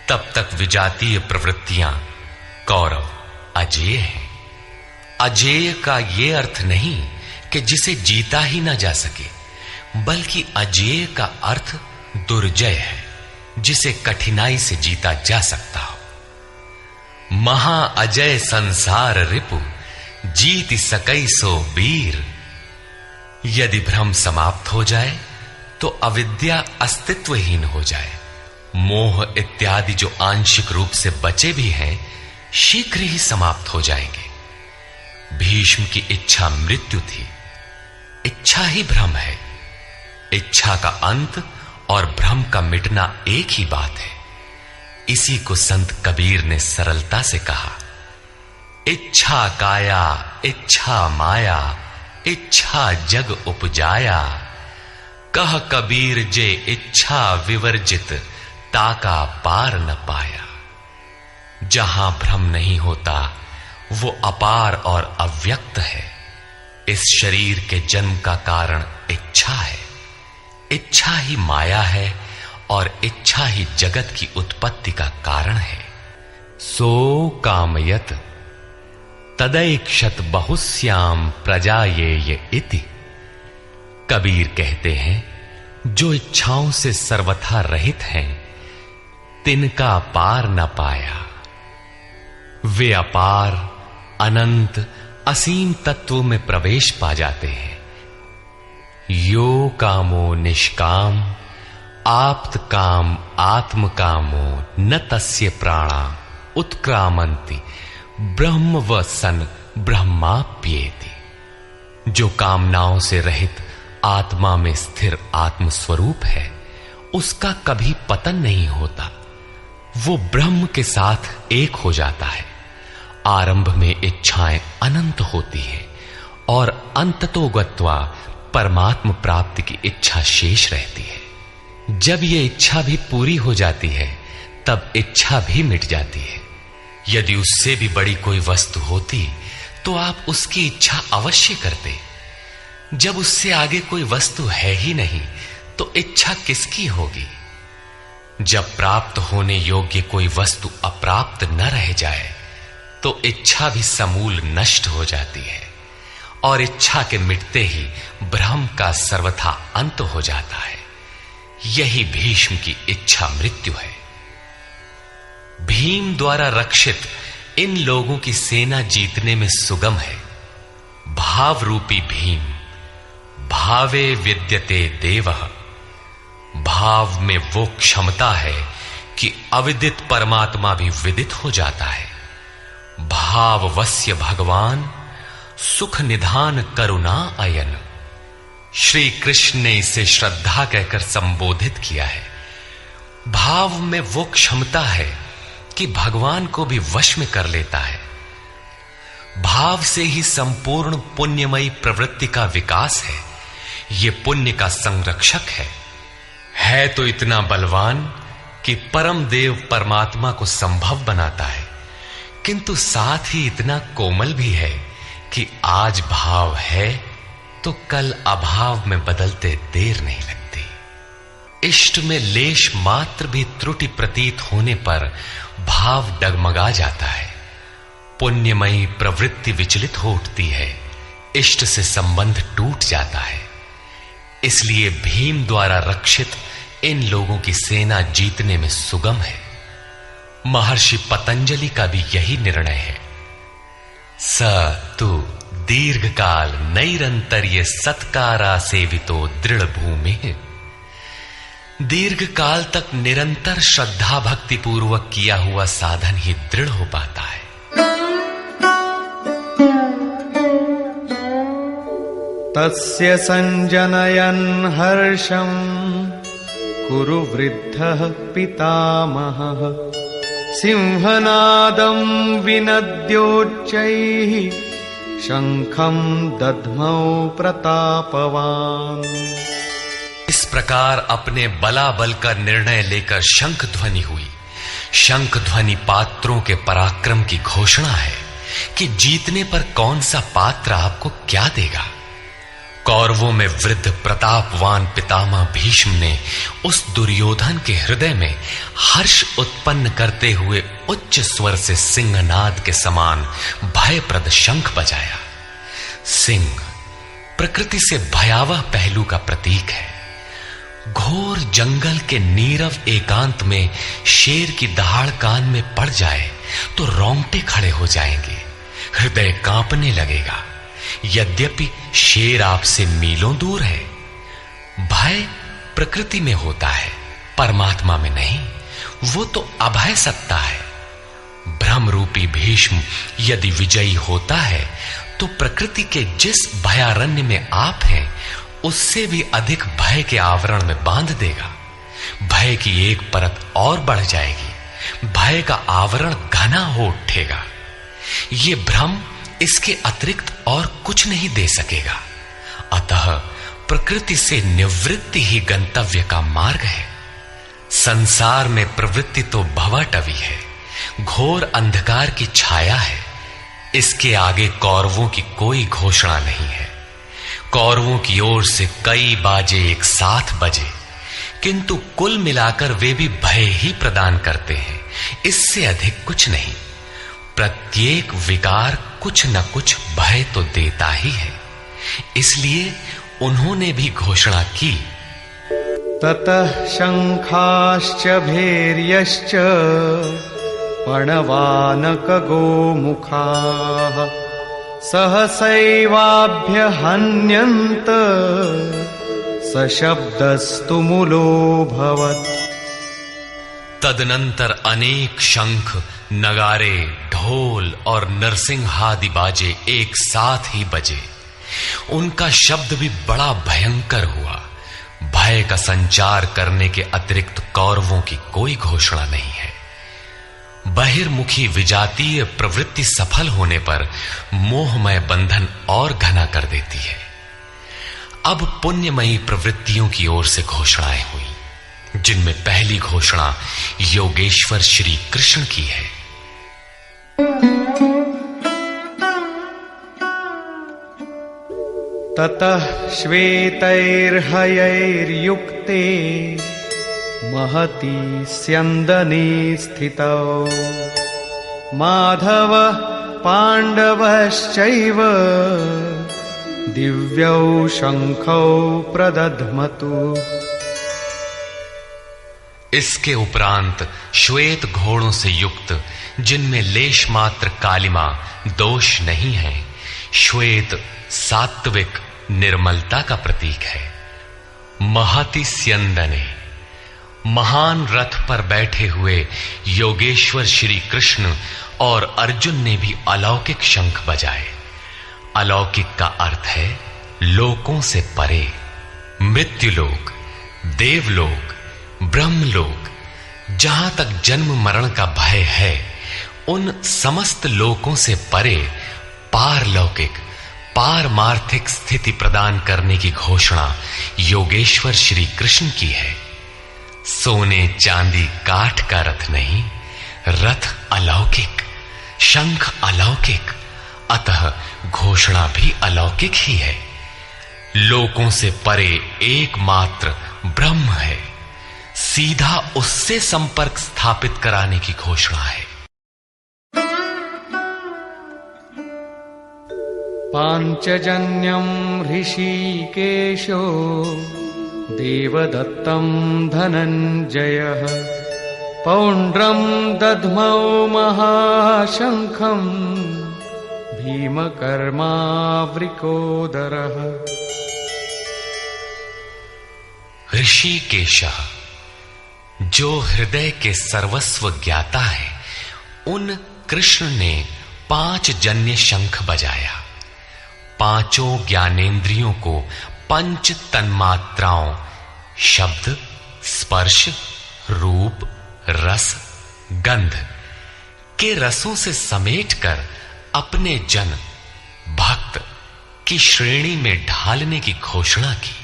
तब तक विजातीय प्रवृत्तियां कौरव अजेय हैं। अजेय का यह अर्थ नहीं कि जिसे जीता ही ना जा सके, बल्कि अजेय का अर्थ दुर्जय है, जिसे कठिनाई से जीता जा सकता हो। महा अजय संसार रिपु जीत सकई सो वीर। यदि भ्रम समाप्त हो जाए तो अविद्या अस्तित्वहीन हो जाए। मोह इत्यादि जो आंशिक रूप से बचे भी हैं, शीघ्र ही समाप्त हो जाएंगे। भीष्म की इच्छा मृत्यु थी, इच्छा ही भ्रम है। इच्छा का अंत और भ्रम का मिटना एक ही बात है। इसी को संत कबीर ने सरलता से कहा, इच्छा काया इच्छा माया इच्छा जग उपजाया। कह कबीर जे इच्छा विवर्जित ताका पार न पाया। जहां भ्रम नहीं होता वो अपार और अव्यक्त है। इस शरीर के जन्म का कारण इच्छा है, इच्छा ही माया है और इच्छा ही जगत की उत्पत्ति का कारण है। सो कामयत तदैक्षत बहुश्याम प्रजायेय इति। कबीर कहते हैं, जो इच्छाओं से सर्वथा रहित हैं, तिनका पार न पाया। वे अपार अनंत असीम तत्व में प्रवेश पा जाते हैं। यो कामो निष्काम आप्त काम आत्म कामो न तस्य प्राणा उत्क्रामंति ब्रह्म व सन ब्रह्माप्येति। जो कामनाओं से रहित आत्मा में स्थिर आत्म स्वरूप है, उसका कभी पतन नहीं होता। वो ब्रह्म के साथ एक हो जाता है। आरंभ में इच्छाएं अनंत होती हैं और अंततो गत्वा परमात्म प्राप्ति की इच्छा शेष रहती है। जब ये इच्छा भी पूरी हो जाती है, तब इच्छा भी मिट जाती है। यदि उससे भी बड़ी कोई वस्तु होती तो आप उसकी इच्छा अवश्य करते। जब उससे आगे कोई वस्तु है ही नहीं, तो इच्छा किसकी होगी? जब प्राप्त होने योग्य कोई वस्तु अप्राप्त न रह जाए, तो इच्छा भी समूल नष्ट हो जाती है और इच्छा के मिटते ही ब्रह्म का सर्वथा अंत हो जाता है। यही भीष्म की इच्छा मृत्यु है। भीम द्वारा रक्षित इन लोगों की सेना जीतने में सुगम है। भाव रूपी भीम, भावे विद्यते देवः। भाव में वो क्षमता है कि अविदित परमात्मा भी विदित हो जाता है। भाववस्य भगवान सुख निधान करुणा अयन। श्री कृष्ण ने इसे श्रद्धा कहकर संबोधित किया है। भाव में वो क्षमता है कि भगवान को भी वश में कर लेता है। भाव से ही संपूर्ण पुण्यमयी प्रवृत्ति का विकास है। ये पुण्य का संरक्षक है तो इतना बलवान कि परम देव परमात्मा को संभव बनाता है, किंतु साथ ही इतना कोमल भी है कि आज भाव है तो कल अभाव में बदलते देर नहीं लगती। इष्ट में लेश मात्र भी त्रुटि प्रतीत होने पर भाव डगमगा जाता है। पुण्यमयी प्रवृत्ति विचलित हो उठती है, इष्ट से संबंध टूट जाता है। इसलिए भीम द्वारा रक्षित इन लोगों की सेना जीतने में सुगम है। महर्षि पतंजलि का भी यही निर्णय है। स तु दीर्घकाल नैरंतर्य सत्कारा सेवितो दृढ़ भूमि। दीर्घकाल तक निरंतर श्रद्धा भक्ति पूर्वक किया हुआ साधन ही दृढ़ हो पाता है। तस्य संजनयन् हर्षं कुरु वृद्धः पितामहः। सिंहनादं विनद्योच्चैः शंखं दध्मौ प्रतापवान्। इस प्रकार अपने बलाबल का निर्णय लेकर शंख ध्वनि हुई। शंख ध्वनि पात्रों के पराक्रम की घोषणा है कि जीतने पर कौन सा पात्र आपको क्या देगा। कौरवों में वृद्ध प्रतापवान पितामह भीष्म ने उस दुर्योधन के हृदय में हर्ष उत्पन्न करते हुए उच्च स्वर से सिंहनाद के समान भयप्रद शंख बजाया। सिंह प्रकृति से भयावह पहलू का प्रतीक है। घोर जंगल के नीरव एकांत में शेर की दहाड़ कान में पड़ जाए तो रोंगटे खड़े हो जाएंगे, हृदय कांपने लगेगा। यद्यपि शेर आपसे मीलों दूर है। भय प्रकृति में होता है, परमात्मा में नहीं। वो तो अभय सत्ता है। भ्रम रूपी भीष्म यदि विजयी होता है तो प्रकृति के जिस भयारण्य में आप हैं, उससे भी अधिक भय के आवरण में बांध देगा। भय की एक परत और बढ़ जाएगी, भय का आवरण घना हो उठेगा। ये भ्रम इसके अतिरिक्त और कुछ नहीं दे सकेगा। अतः प्रकृति से निवृत्ति ही गंतव्य का मार्ग है। संसार में प्रवृत्ति तो भवाटवी है, घोर अंधकार की छाया है। इसके आगे कौरवों की कोई घोषणा नहीं है। कौरवों की ओर से कई बाजे एक साथ बजे, किंतु कुल मिलाकर वे भी भय ही प्रदान करते हैं, इससे अधिक कुछ नहीं। प्रत्येक विकार कुछ न कुछ भय तो देता ही है। इसलिए उन्होंने भी घोषणा की, ततः शंखाश्च भैर्यश्च पणवानक गोमुखाः सहसैवाभ्यहन्यन्त सशब्दस्तु मूलोऽभवत्। तदनंतर अनेक शंख, नगारे, ढोल ढोल और नरसिंहादि बाजे एक साथ ही बजे। उनका शब्द भी बड़ा भयंकर हुआ। भय का संचार करने के अतिरिक्त कौरवों की कोई घोषणा नहीं है। बहिर्मुखी विजातीय प्रवृत्ति सफल होने पर मोहमय बंधन और घना कर देती है। अब पुण्यमयी प्रवृत्तियों की ओर से घोषणाएं हुई, जिनमें पहली घोषणा योगेश्वर श्री कृष्ण की है। ततः श्वेतैर्हयैर्युक्ते महती स्यन्दने स्थितौ माधव पाण्डवश्चैव दिव्यौ शंखौ प्रदध्मतु। इसके उपरांत श्वेत घोड़ों से युक्त, जिनमें लेश मात्र कालिमा दोष नहीं है, श्वेत सात्विक निर्मलता का प्रतीक है। महति स्यन्दने, महान रथ पर बैठे हुए योगेश्वर श्री कृष्ण और अर्जुन ने भी अलौकिक शंख बजाए। अलौकिक का अर्थ है लोकों से परे। मृत्युलोक, देवलोक, ब्रह्मलोक, जहां तक जन्म मरण का भय है, उन समस्त लोकों से परे पारलौकिक पारमार्थिक स्थिति प्रदान करने की घोषणा योगेश्वर श्री कृष्ण की है। सोने चांदी काठ का रथ नहीं, रथ अलौकिक, शंख अलौकिक, अतः घोषणा भी अलौकिक ही है। लोकों से परे एकमात्र ब्रह्म है, सीधा उससे संपर्क स्थापित कराने की घोषणा है। पांचजन्यं ऋषिकेशो देवदत्तं धनञ्जयः पौंड्रं दध्मौ महाशंखं भीमकर्मावृकोदरः। ऋषिकेशः, जो हृदय के सर्वस्व ज्ञाता है, उन कृष्ण ने 5 जन्य शंख बजाया। पांचों ज्ञानेंद्रियों को पंच तन्मात्राओं शब्द, स्पर्श, रूप, रस, गंध के रसों से समेटकर अपने जन भक्त की श्रेणी में ढालने की घोषणा की।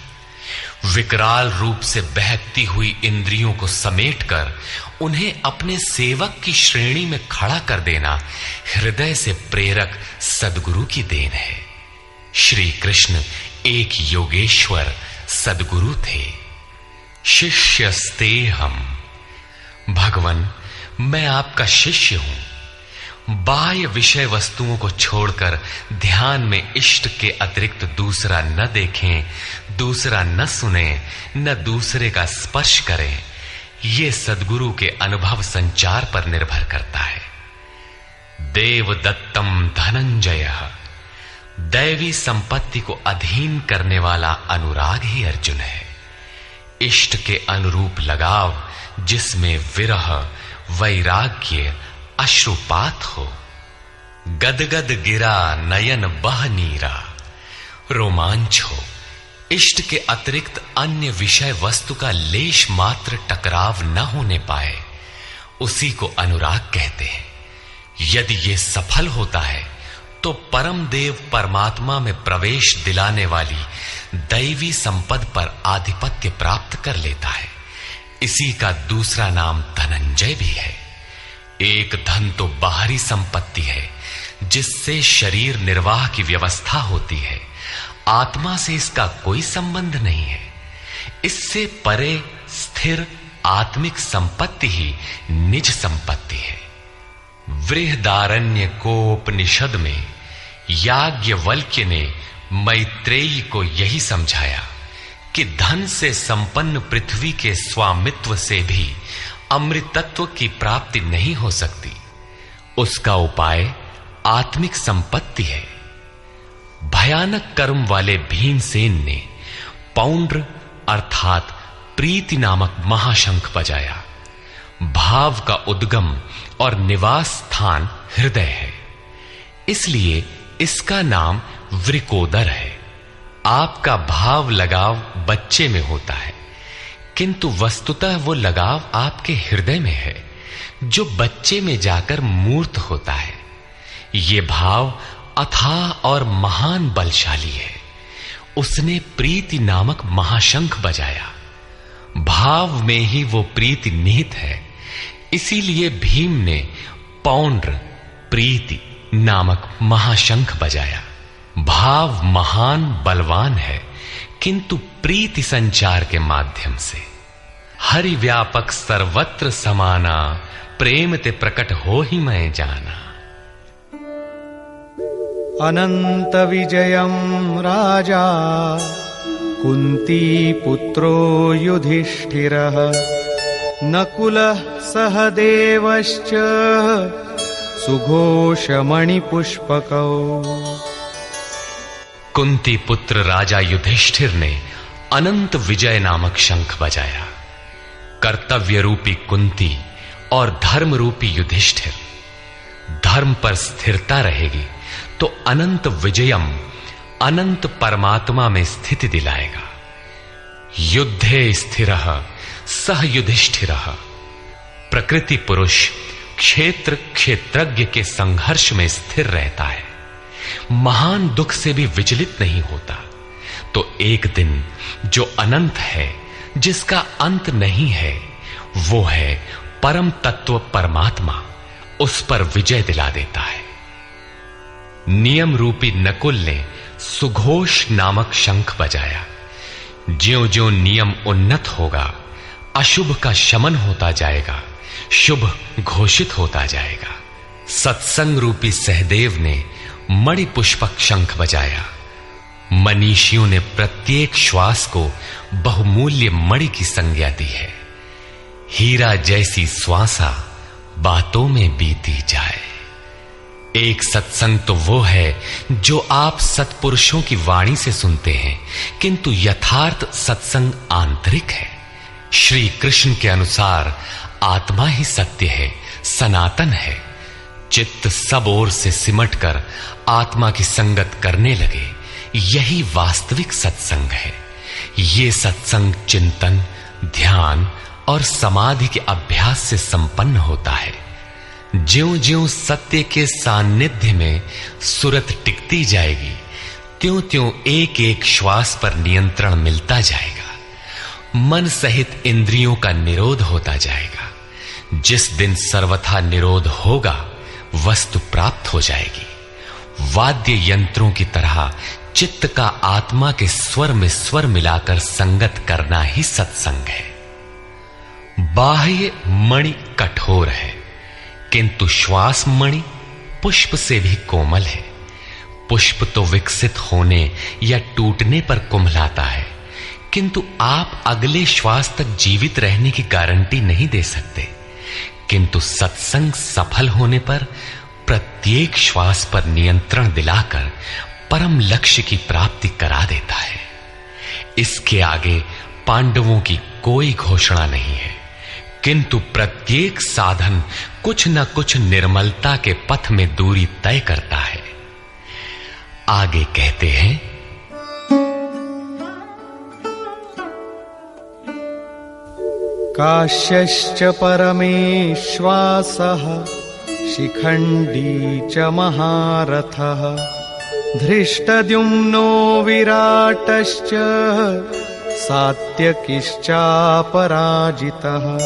विकराल रूप से बहकती हुई इंद्रियों को समेटकर उन्हें अपने सेवक की श्रेणी में खड़ा कर देना हृदय से प्रेरक सद्गुरु की देन है। श्री कृष्ण एक योगेश्वर सद्गुरु थे। शिष्यस्तेहम्, भगवन मैं आपका शिष्य हूं। बाह्य विषय वस्तुओं को छोड़कर ध्यान में इष्ट के अतिरिक्त दूसरा न देखें, दूसरा न सुने, न दूसरे का स्पर्श करें। ये सद्गुरु के अनुभव संचार पर निर्भर करता है। देवदत्तम धनंजय, दैवी संपत्ति को अधीन करने वाला अनुराग ही अर्जुन है। इष्ट के अनुरूप लगाव, जिसमें विरह, वैराग्य, अश्रुपात हो। गदगद गिरा नयन बह नीरा, रोमांच हो। इष्ट के अतिरिक्त अन्य विषय वस्तु का लेश मात्र टकराव न होने पाए, उसी को अनुराग कहते हैं। यदि ये सफल होता है तो परम देव परमात्मा में प्रवेश दिलाने वाली दैवी संपद पर आधिपत्य प्राप्त कर लेता है। इसी का दूसरा नाम धनंजय भी है। एक धन तो बाहरी संपत्ति है, जिससे शरीर निर्वाह की व्यवस्था होती है। आत्मा से इसका कोई संबंध नहीं है। इससे परे स्थिर आत्मिक संपत्ति ही निज संपत्ति है। बृहदारण्य कोपनिषद में याज्ञवल्क्य ने मैत्रेयी को यही समझाया कि धन से संपन्न पृथ्वी के स्वामित्व से भी अमृतत्व की प्राप्ति नहीं हो सकती। उसका उपाय आत्मिक संपत्ति है। भयानक कर्म वाले भीमसेन ने पौंड्र अर्थात प्रीति नामक महाशंख बजाया। भाव का उद्गम और निवास स्थान हृदय है, इसलिए इसका नाम वृकोदर है। आपका भाव लगाव बच्चे में होता है, किंतु वस्तुतः वो लगाव आपके हृदय में है, जो बच्चे में जाकर मूर्त होता है। ये भाव अथाह और महान बलशाली है। उसने प्रीति नामक महाशंख बजाया। भाव में ही वो प्रीति निहित है, इसीलिए भीम ने पौंड्र प्रीति नामक महाशंख बजाया। भाव महान बलवान है, किंतु प्रीति संचार के माध्यम से। हरि व्यापक सर्वत्र समाना, प्रेम ते प्रकट हो ही मैं जाना। अनंत विजयम राजा कुंती पुत्रो युधिष्ठिरः नकुलः सहदेवश्च सुघोषमणिपुष्पकौ। कुंती पुत्र राजा युधिष्ठिर ने अनंत विजय नामक शंख बजाया। कर्तव्य रूपी कुंती और धर्म रूपी युधिष्ठिर। धर्म पर स्थिरता रहेगी तो अनंत विजयम, अनंत परमात्मा में स्थिति दिलाएगा। युद्धे स्थिरः सह युधिष्ठिरः। प्रकृति पुरुष क्षेत्र क्षेत्रज्ञ के संघर्ष में स्थिर रहता है, महान दुख से भी विचलित नहीं होता। तो एक दिन जो अनंत है, जिसका अंत नहीं है, वो है परम तत्व परमात्मा, उस पर विजय दिला देता है। नियम रूपी नकुल ने सुघोष नामक शंख बजाया। ज्यों ज्यों नियम उन्नत होगा, अशुभ का शमन होता जाएगा, शुभ घोषित होता जाएगा। सत्संग रूपी सहदेव ने मणिपुष्पक शंख बजाया। मनीषियों ने प्रत्येक श्वास को बहुमूल्य मणि की संज्ञा दी है। हीरा जैसी श्वासा बातों में बीती जाए। एक सत्संग तो वो है जो आप सत्पुरुषों की वाणी से सुनते हैं, किंतु यथार्थ सत्संग आंतरिक है। श्री कृष्ण के अनुसार आत्मा ही सत्य है, सनातन है। चित्त सब ओर से सिमटकर आत्मा की संगत करने लगे, यही वास्तविक सत्संग है। ये सत्संग चिंतन, ध्यान और समाधि के अभ्यास से संपन्न होता है। ज्यों ज्यों सत्य के सान्निध्य में सुरत टिकती जाएगी, त्यों त्यों एक एक श्वास पर नियंत्रण मिलता जाएगा। मन सहित इंद्रियों का निरोध होता जाएगा। जिस दिन सर्वथा निरोध होगा, वस्तु प्राप्त हो जाएगी। वाद्य यंत्रों की तरह चित्त का आत्मा के स्वर में स्वर मिलाकर संगत करना ही सत्संग है। बाह्य मणि कठोर है, किंतु श्वास मणि पुष्प से भी कोमल है। पुष्प तो विकसित होने या टूटने पर कुम्हलाता है, किंतु आप अगले श्वास तक जीवित रहने की गारंटी नहीं दे सकते। किंतु सत्संग सफल होने पर प्रत्येक श्वास पर नियंत्रण दिलाकर परम लक्ष्य की प्राप्ति करा देता है। इसके आगे पांडवों की कोई घोषणा नहीं है, किंतु प्रत्येक साधन कुछ न कुछ निर्मलता के पथ में दूरी तय करता है। आगे कहते हैं, काश्यश्च परमेश्वासः शिखण्डी च महारथः धृष्टद्युम्नो विराटश्च सात्यकिश्चापराजितः।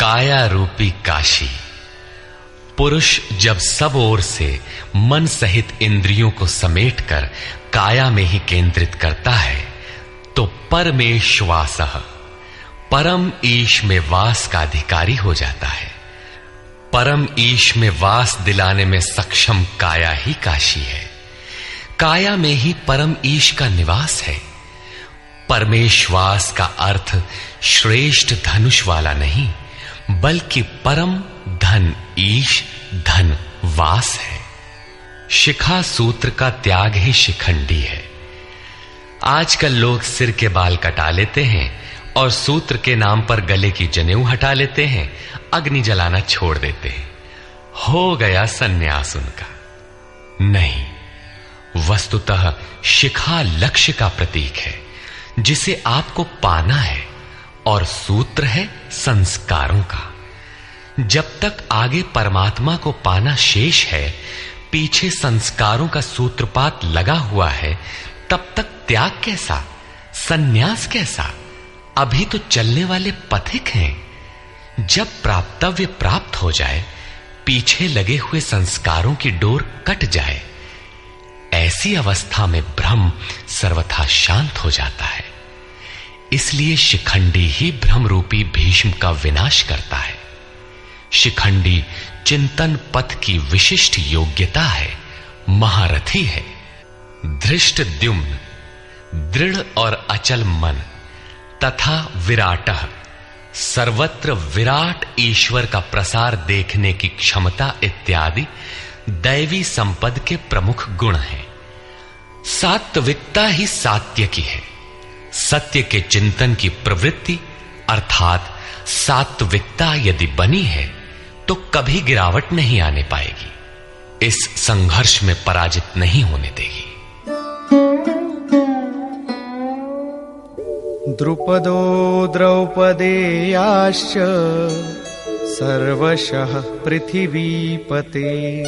काया रूपी काशी। पुरुष जब सब ओर से मन सहित इंद्रियों को समेटकर काया में ही केंद्रित करता है, तो परमेश्वासः परम ईश में वास का अधिकारी हो जाता है। परम ईश में वास दिलाने में सक्षम काया ही काशी है। काया में ही परम ईश का निवास है। परमेश्वास का अर्थ श्रेष्ठ धनुष वाला नहीं, बल्कि परम धन ईश धन वास है। शिखा सूत्र का त्याग ही शिखंडी है। आजकल लोग सिर के बाल कटा लेते हैं और सूत्र के नाम पर गले की जनेऊ हटा लेते हैं, अग्नि जलाना छोड़ देते हैं। हो गया सन्यास उनका। नहीं, वस्तुतः शिखा लक्ष्य का प्रतीक है जिसे आपको पाना है, और सूत्र है संस्कारों का। जब तक आगे परमात्मा को पाना शेष है, पीछे संस्कारों का सूत्रपात लगा हुआ है, तब तक त्याग कैसा, सन्यास कैसा? अभी तो चलने वाले पथिक हैं। जब प्राप्तव्य प्राप्त हो जाए, पीछे लगे हुए संस्कारों की डोर कट जाए, ऐसी अवस्था में ब्रह्म सर्वथा शांत हो जाता है। इसलिए शिखंडी ही ब्रह्म रूपी भीष्म का विनाश करता है। शिखंडी चिंतन पथ की विशिष्ट योग्यता है, महारथी है। धृष्टद्युम्न दृढ़ और अचल मन तथा विराटः सर्वत्र विराट ईश्वर का प्रसार देखने की क्षमता इत्यादि दैवी संपद के प्रमुख गुण हैं। सात्विकता ही सात्य की है। सत्य के चिंतन की प्रवृत्ति अर्थात सात्विकता यदि बनी है तो कभी गिरावट नहीं आने पाएगी, इस संघर्ष में पराजित नहीं होने देगी। द्रुपदो द्रौपदेयाश्च सर्वशः पृथिवीपते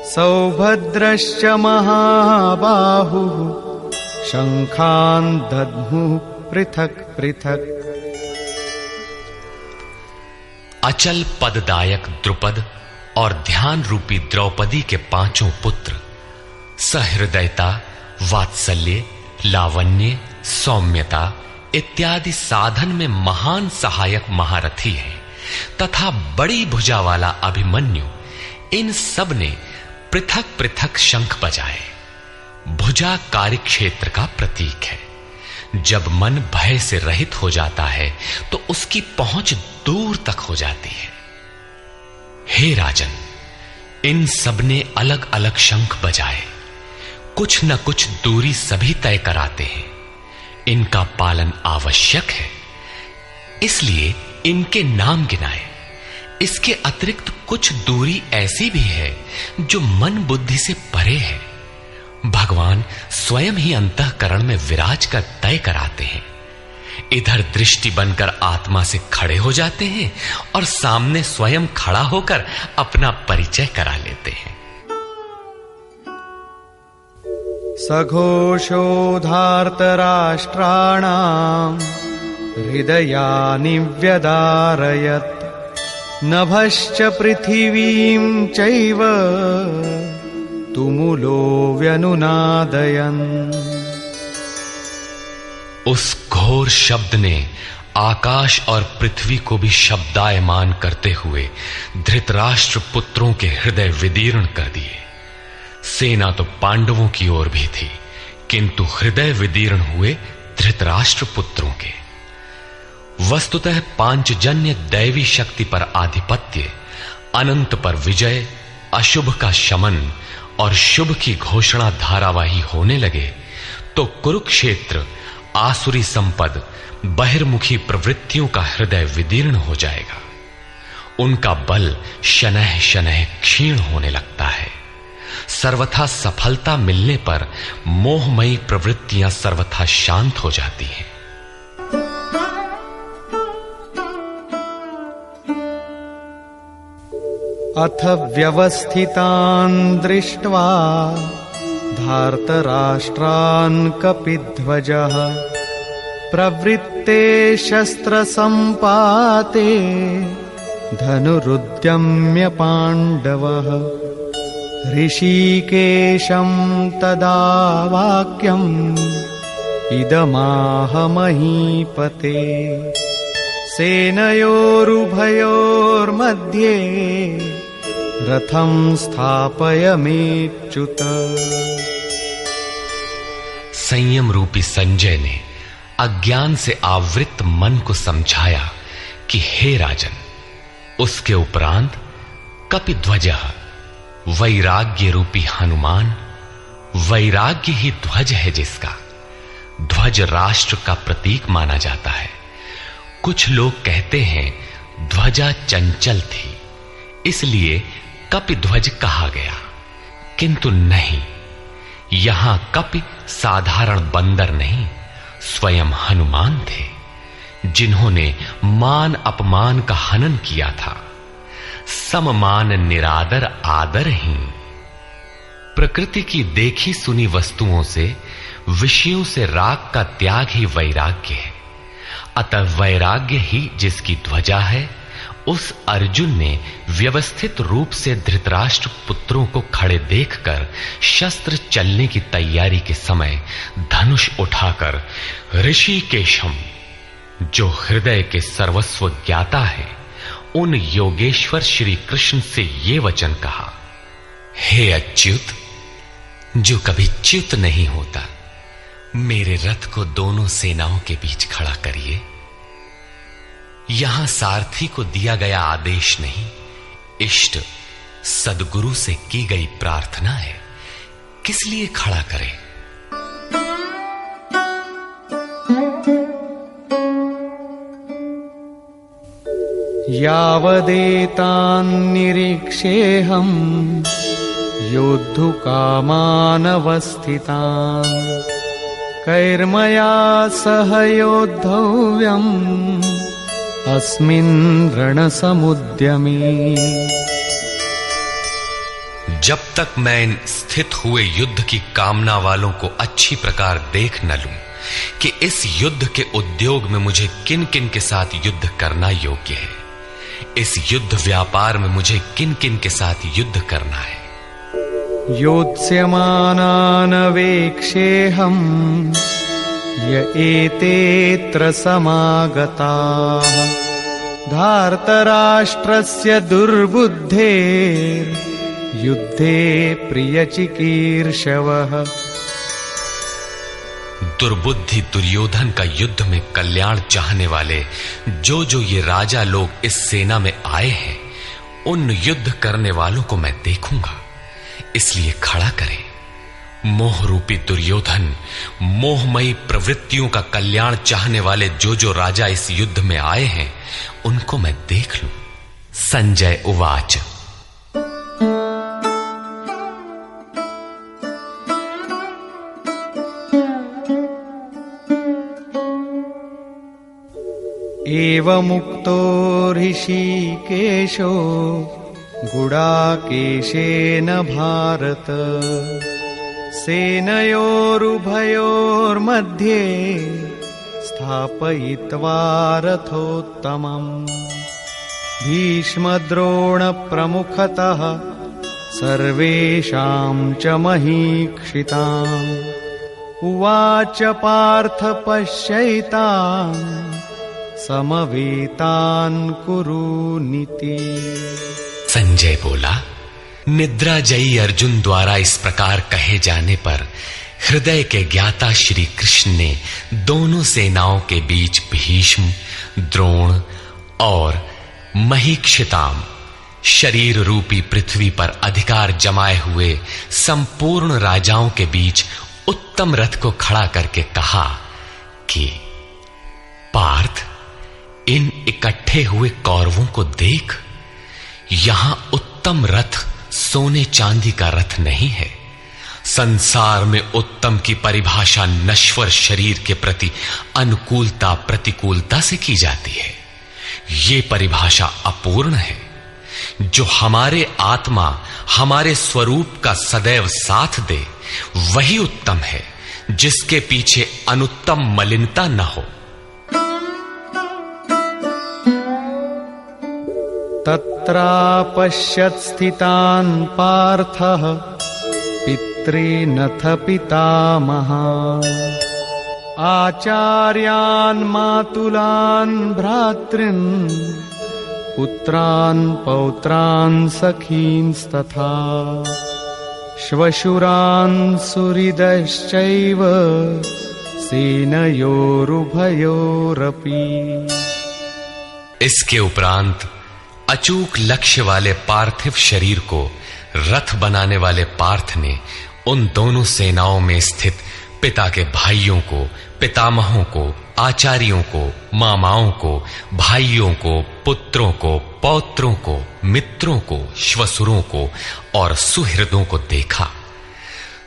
सौभद्रश्च महाबाहुः शंखान् दद्मुः पृथक् पृथक्। अचल पददायक द्रुपद और ध्यान रूपी द्रौपदी के पांचों पुत्र सहृदयता, वात्सल्य, लावण्य, सौम्यता इत्यादि साधन में महान सहायक महारथी हैं तथा बड़ी भुजा वाला अभिमन्यु, इन सब ने पृथक पृथक शंख बजाए। भुजा कार्यक्षेत्र का प्रतीक है। जब मन भय से रहित हो जाता है तो उसकी पहुंच दूर तक हो जाती है। हे राजन, इन सब ने अलग अलग शंख बजाए, कुछ न कुछ दूरी सभी तय कराते हैं। इनका पालन आवश्यक है, इसलिए इनके नाम गिनाए। इसके अतिरिक्त कुछ दूरी ऐसी भी है जो मन बुद्धि से परे है। भगवान स्वयं ही अंतःकरण में विराज कर तय कराते हैं। इधर दृष्टि बनकर आत्मा से खड़े हो जाते हैं और सामने स्वयं खड़ा होकर अपना परिचय करा लेते हैं। सघोषोधार्तराष्ट्राणाम् हृदयानि व्यदारयत् नभश्च पृथिवीं चैव तुमुलो व्यनुनादयन्। उस घोर शब्द ने आकाश और पृथ्वी को भी शब्दायमान करते हुए धृतराष्ट्र पुत्रों के हृदय विदीर्ण कर दिए। सेना तो पांडवों की ओर भी थी, किंतु हृदय विदीर्ण हुए धृतराष्ट्र पुत्रों के। वस्तुतः पांचजन्य दैवी शक्ति पर आधिपत्य, अनंत पर विजय, अशुभ का शमन और शुभ की घोषणा धारावाही होने लगे तो कुरुक्षेत्र आसुरी संपद, बहिर्मुखी प्रवृत्तियों का हृदय विदीर्ण हो जाएगा। उनका बल शनैः शनैः क्षीण होने लगता है। सर्वथा सफलता मिलने पर मोहमयी प्रवृत्तियां सर्वथा शांत हो जाती हैं। अथ व्यवस्थितान् दृष्ट्वा धार्तराष्ट्रान् कपिध्वजः प्रवृत्ते शस्त्रसम्पाते धनुरुद्यम्य पाण्डवः ऋषिकेशं तदा वाक्यम् इदमाह महीपते सेनयोरुभयोर्मध्ये रथं स्थापयमेच्युत। संयम रूपी संजय ने अज्ञान से आवृत मन को समझाया कि हे राजन, उसके उपरांत कपिध्वजः वैराग्य रूपी हनुमान, वैराग्य ही ध्वज है जिसका। ध्वज राष्ट्र का प्रतीक माना जाता है कुछ लोग कहते हैं ध्वजा चंचल थी, इसलिए कपिध्वज कहा गया, किंतु नहीं, यहां कपि साधारण बंदर नहीं, स्वयं हनुमान थे, जिन्होंने मान अपमान का हनन किया था। सममान निरादर आदरहीन। प्रकृति की देखी सुनी वस्तुओं से, विषयों से राग का त्याग ही वैराग्य है। अतः वैराग्य ही जिसकी ध्वजा है, उस अर्जुन ने व्यवस्थित रूप से धृतराष्ट्र पुत्रों को खड़े देखकर शस्त्र चलने की तैयारी के समय धनुष उठाकर ऋषिकेशम, जो हृदय के सर्वस्व ज्ञाता है, उन योगेश्वर श्री कृष्ण से ये वचन कहा, हे अच्युत, जो कभी च्युत नहीं होता, मेरे रथ को दोनों सेनाओं के बीच खड़ा करिए। यहां सारथी को दिया गया आदेश नहीं, इष्ट सदगुरु से की गई प्रार्थना है, किस लिए खड़ा करें? यावदेतान् निरीक्षेऽहम् योद्धुकामानवस्थितान् कैर्मया सह योद्धव्यम् अस्मिन् रणसमुद्यमे। जब तक मैं इन स्थित हुए युद्ध की कामना वालों को अच्छी प्रकार देख न लूं कि इस युद्ध के उद्योग में मुझे किन किन के साथ युद्ध करना योग्य है, इस युद्ध व्यापार में मुझे किन किन के साथ युद्ध करना है। योत्स्यमानानवेक्षेऽहम् य एतेऽत्र समागताः धार्तराष्ट्रस्य दुर्बुद्धेर्युद्धे प्रियचिकीर्षवः। दुर्बुद्धि दुर्योधन का युद्ध में कल्याण चाहने वाले जो ये राजा लोग इस सेना में आए हैं, उन युद्ध करने वालों को मैं देखूंगा, इसलिए खड़ा करें। मोह रूपी दुर्योधन, मोहमयी प्रवृत्तियों का कल्याण चाहने वाले जो राजा इस युद्ध में आए हैं, उनको मैं देख लूं। संजय उवाच। एवमुक्तो ऋषिकेशो गुडाकेशेन भारत सेनयोरुभयोर्मध्ये स्थापयित्वा रथोत्तमम् भीष्मद्रोणप्रमुखतः सर्वेषां च महीक्षिताम् उवाच पार्थ पश्यैतान् समवेतान् कुरुनीति। संजय बोला, निद्राजयी अर्जुन द्वारा इस प्रकार कहे जाने पर हृदय के ज्ञाता श्री कृष्ण ने दोनों सेनाओं के बीच भीष्म, द्रोण और महीक्षिताम शरीर रूपी पृथ्वी पर अधिकार जमाए हुए संपूर्ण राजाओं के बीच उत्तम रथ को खड़ा करके कहा कि पार्थ, इन इकट्ठे हुए कौरवों को देख, यहां उत्तम रथ सोने चांदी का रथ नहीं है। संसार में उत्तम की परिभाषा नश्वर शरीर के प्रति अनुकूलता प्रतिकूलता से की जाती है। ये परिभाषा अपूर्ण है। जो हमारे आत्मा, हमारे स्वरूप का सदैव साथ दे, वही उत्तम है, जिसके पीछे अनुत्तम मलिनता न हो। तत्रापश्यत् स्थितान् पार्थः पितॄनथ पितामहान् आचार्यान् मातुलान् भ्रातॄन् पुत्रान् पौत्रान् सखींस्तथा श्वशुरान् सुहृदश्चैव सेनयोरुभयोरपि। इसके उपरांत अचूक लक्ष्य वाले पार्थिव शरीर को रथ बनाने वाले पार्थ ने उन दोनों सेनाओं में स्थित पिता के भाइयों को, पितामहों को, आचार्यों को, मामाओं को, भाइयों को, पुत्रों को, पौत्रों को, मित्रों को, श्वसुरों को और सुहृदों को देखा।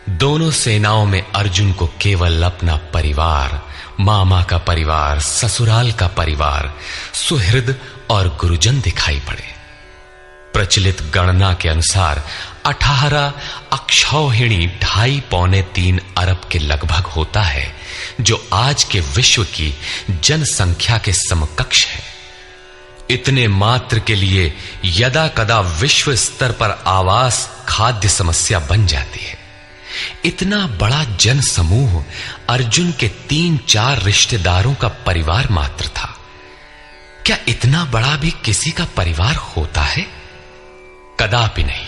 दोनों सेनाओं में अर्जुन को केवल अपना परिवार, मामा का परिवार, ससुराल का परिवार, सुहृद और गुरुजन दिखाई पड़े। प्रचलित गणना के अनुसार 18 अक्षौहिणी 2.5-3 अरब के लगभग होता है, जो आज के विश्व की जनसंख्या के समकक्ष है। इतने मात्र के लिए यदा कदा विश्व स्तर पर आवास, खाद्य समस्या बन जाती है। इतना बड़ा जन समूह अर्जुन के 3-4 रिश्तेदारों का परिवार मात्र था। क्या इतना बड़ा भी किसी का परिवार होता है? कदापि नहीं।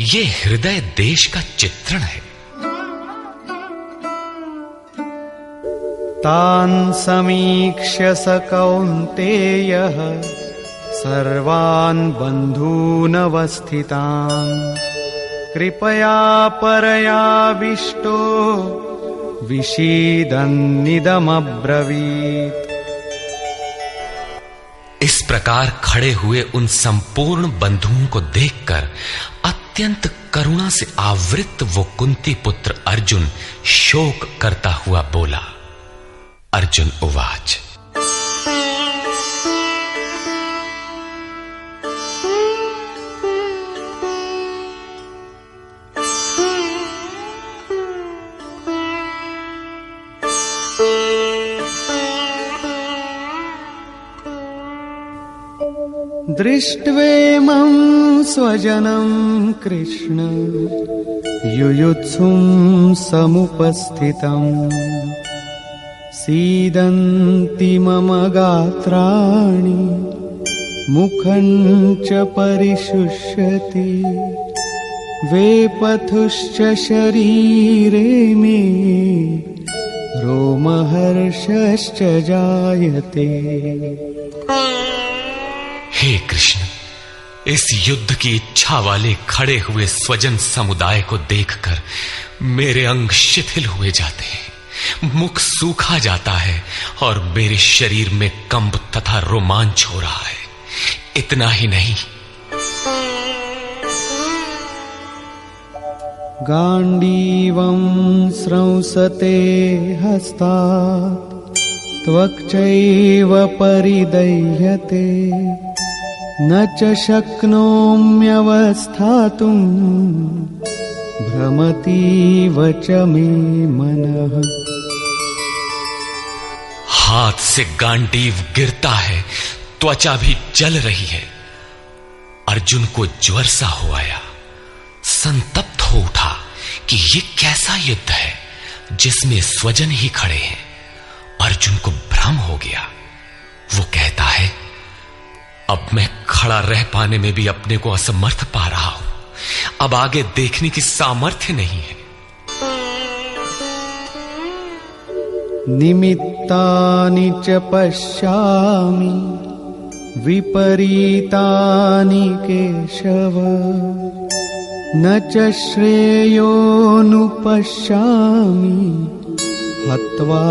यह हृदय देश का चित्रण है। तान् समीक्ष्य स कौन्तेयः सर्वान् बन्धूनवस्थितान् कृपया परयाविष्टो विषीदन्निदमब्रवीत्। इस प्रकार खड़े हुए उन संपूर्ण बंधुओं को देखकर अत्यंत करुणा से आवृत वो कुंती पुत्र अर्जुन शोक करता हुआ बोला। अर्जुन उवाच, दृष्ट्वेमं स्वजनं कृष्ण युयुत्सुं समुपस्थितम् सीदन्ति मम गात्राणि मुखं च परिशुष्यति वेपथुश्च शरीरे मे रोमहर्षश्च जायते। हे कृष्ण, इस युद्ध की इच्छा वाले खड़े हुए स्वजन समुदाय को देखकर मेरे अंग शिथिल हुए जाते हैं, मुख सूखा जाता है और मेरे शरीर में कंप तथा रोमांच हो रहा है। इतना ही नहीं, गांडीवं स्रंसते हस्तात् त्वक्चैव परिदह्यते न च शक्नोम्यवस्थातुं भ्रमतीव च मे मनः। हाथ से गांडीव गिरता है, त्वचा भी जल रही है। अर्जुन को ज्वर सा हो आया, संतप्त हो उठा कि ये कैसा युद्ध है जिसमें स्वजन ही खड़े हैं। अर्जुन को भ्रम हो गया। वो कहता है, अब मैं खड़ा रह पाने में भी अपने को असमर्थ पा रहा हूं। अब आगे देखने की सामर्थ्य नहीं है। निमित्तानि च पश्यामि विपरीतानि केशव न च श्रेयोनुपश्यामि हत्वा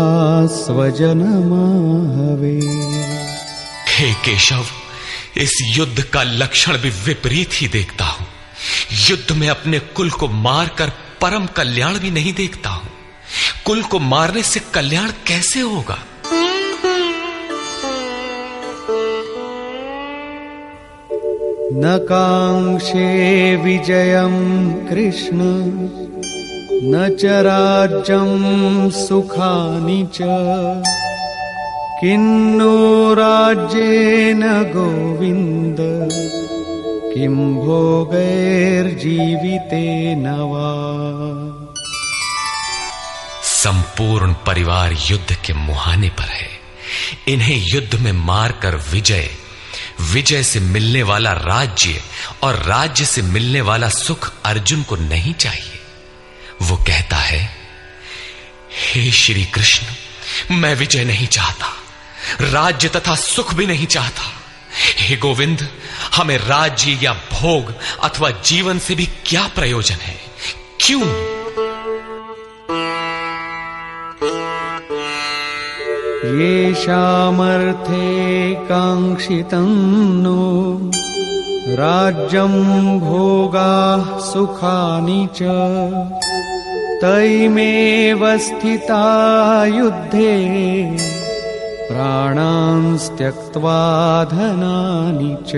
स्वजनमाहवे। हे केशव, इस युद्ध का लक्षण भी विपरीत ही देखता हूं। युद्ध में अपने कुल को मारकर परम कल्याण भी नहीं देखता हूं। कुल को मारने से कल्याण कैसे होगा? न कांक्षे विजयं कृष्ण न च राज्यं सुखानि च किन्नो राज्येन गोविन्द किं भोगैर्जीवितेन वा। संपूर्ण परिवार युद्ध के मुहाने पर है। इन्हें युद्ध में मारकर विजय से मिलने वाला राज्य और राज्य से मिलने वाला सुख अर्जुन को नहीं चाहिए। वो कहता है, हे श्री कृष्ण, मैं विजय नहीं चाहता, राज्य तथा सुख भी नहीं चाहता। हे गोविंद, हमें राज्य या भोग अथवा जीवन से भी क्या प्रयोजन है? क्यों? येषामर्थे काङ्क्षितं नो राज्यं भोगाः सुखानि च तैमेव स्थिता युद्धे प्राणांस् त्यक्त्वा धनानि च।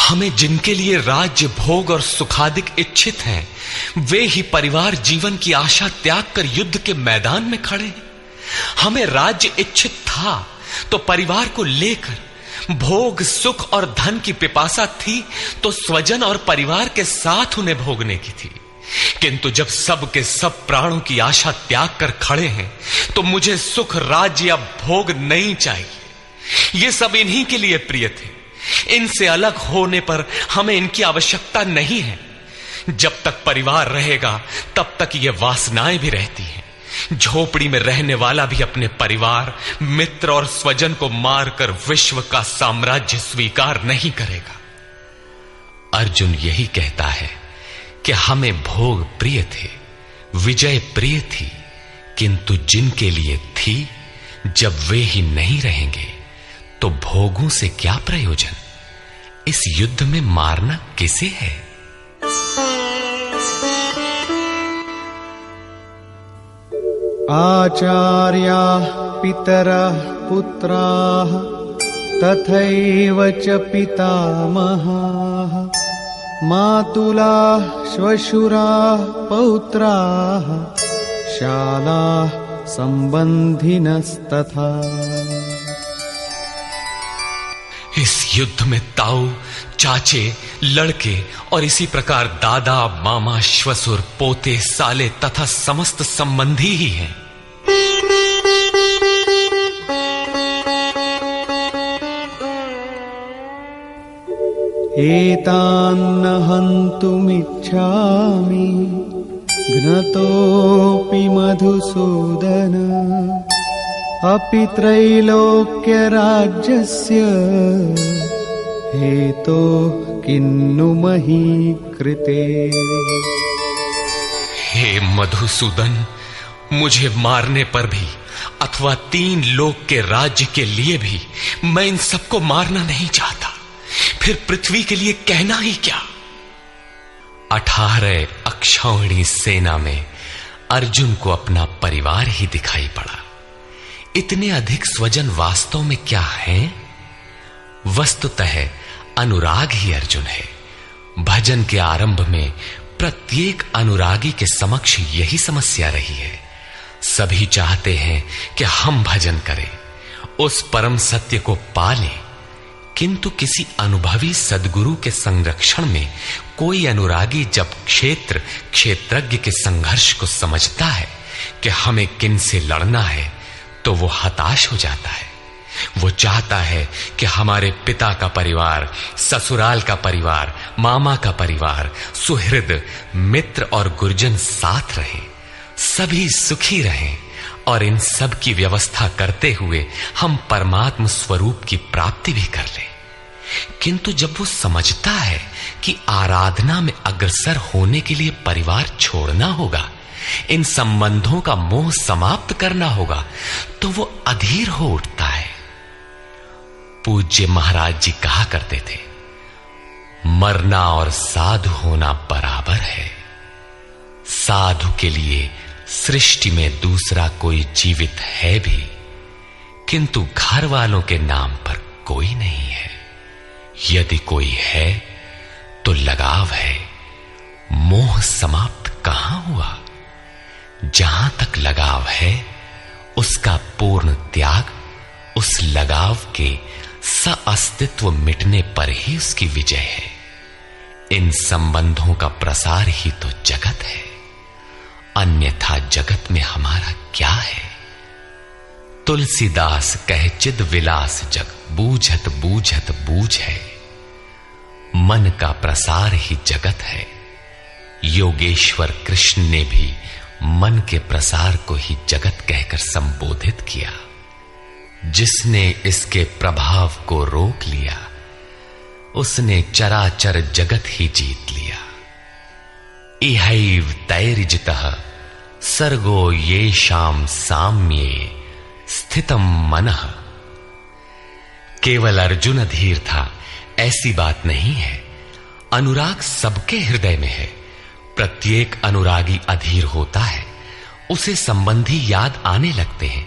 हमें जिनके लिए राज्य भोग और सुखादिक इच्छित हैं, वे ही परिवार जीवन की आशा त्याग कर युद्ध के मैदान में खड़े हैं। हमें राज्य इच्छित था तो परिवार को लेकर, भोग सुख और धन की पिपासा थी तो स्वजन और परिवार के साथ उन्हें भोगने की थी। किंतु जब सब के सब प्राणों की आशा त्याग कर खड़े हैं तो मुझे सुख राज्य या भोग नहीं चाहिए। ये सब इन्हीं के लिए प्रिय थे। इनसे अलग होने पर हमें इनकी आवश्यकता नहीं है। जब तक परिवार रहेगा तब तक ये वासनाएं भी रहती हैं। झोपड़ी में रहने वाला भी अपने परिवार, मित्र और स्वजन को मारकर विश्व का साम्राज्य स्वीकार नहीं करेगा। अर्जुन यही कहता है कि हमें भोग प्रिय थे, विजय प्रिय थी, किंतु जिनके लिए थी जब वे ही नहीं रहेंगे तो भोगों से क्या प्रयोजन। इस युद्ध में मारना किसे है। आचार्याः पितरः पुत्राः तथैव च पितामहाः मातुलाः श्वशुराः पौत्राः शालाः संबंधिनस्तथा। इस युद्ध में ताऊ, चाचे, लड़के और इसी प्रकार दादा, मामा, श्वसुर, पोते, साले तथा समस्त संबंधी ही हैं। एतान्न हन्तुमिच्छामि घ्नतोऽपि मधुसूदन अपि त्रैलोक्यराज्यस्य हेतो किन्नु मही कृते। हे मधुसूदन, मुझे मारने पर भी अथवा 3 लोक के राज्य के लिए भी मैं इन सबको मारना नहीं चाहता। फिर पृथ्वी के लिए कहना ही क्या। 18 अक्षौहिणी सेना में अर्जुन को अपना परिवार ही दिखाई पड़ा। इतने अधिक स्वजन वास्तव में क्या हैं? वस्तुतः अनुराग ही अर्जुन है। भजन के आरंभ में प्रत्येक अनुरागी के समक्ष यही समस्या रही है। सभी चाहते हैं कि हम भजन करें, उस परम सत्य को पालें, किंतु किसी अनुभवी सद्गुरु के संरक्षण में कोई अनुरागी जब क्षेत्रज्ञ के संघर्ष को समझता है कि हमें किन से लड़ना है तो वो हताश हो जाता है। वो चाहता है कि हमारे पिता का परिवार, ससुराल का परिवार, मामा का परिवार, सुहृद, मित्र और गुरुजन साथ रहें, सभी सुखी रहें और इन सब की व्यवस्था करते हुए हम परमात्म स्वरूप की प्राप्ति भी कर लें। किंतु जब वो समझता है कि आराधना में अग्रसर होने के लिए परिवार छोड़ना होगा, इन संबंधों का मोह समाप्त करना होगा, तो वो अधीर हो उठता है। पूज्य महाराज जी कहा करते थे, मरना और साधु होना बराबर है। साधु के लिए सृष्टि में दूसरा कोई जीवित है भी, किंतु घर वालों के नाम पर कोई नहीं है। यदि कोई है तो लगाव है, मोह समाप्त कहां हुआ। जहां तक लगाव है उसका पूर्ण त्याग, उस लगाव के अस्तित्व मिटने पर ही उसकी विजय है। इन संबंधों का प्रसार ही तो जगत है, अन्यथा जगत में हमारा क्या है। तुलसीदास कहे चिद विलास जग, बूझत बूझत बूझ है। मन का प्रसार ही जगत है। योगेश्वर कृष्ण ने भी मन के प्रसार को ही जगत कहकर संबोधित किया। जिसने इसके प्रभाव को रोक लिया, उसने चराचर जगत ही जीत लिया। इहैव तैर्जितः सर्गो येषां साम्ये स्थितम मनः। केवल अर्जुन अधीर था ऐसी बात नहीं है। अनुराग सबके हृदय में है। प्रत्येक अनुरागी अधीर होता है, उसे संबंधी याद आने लगते हैं।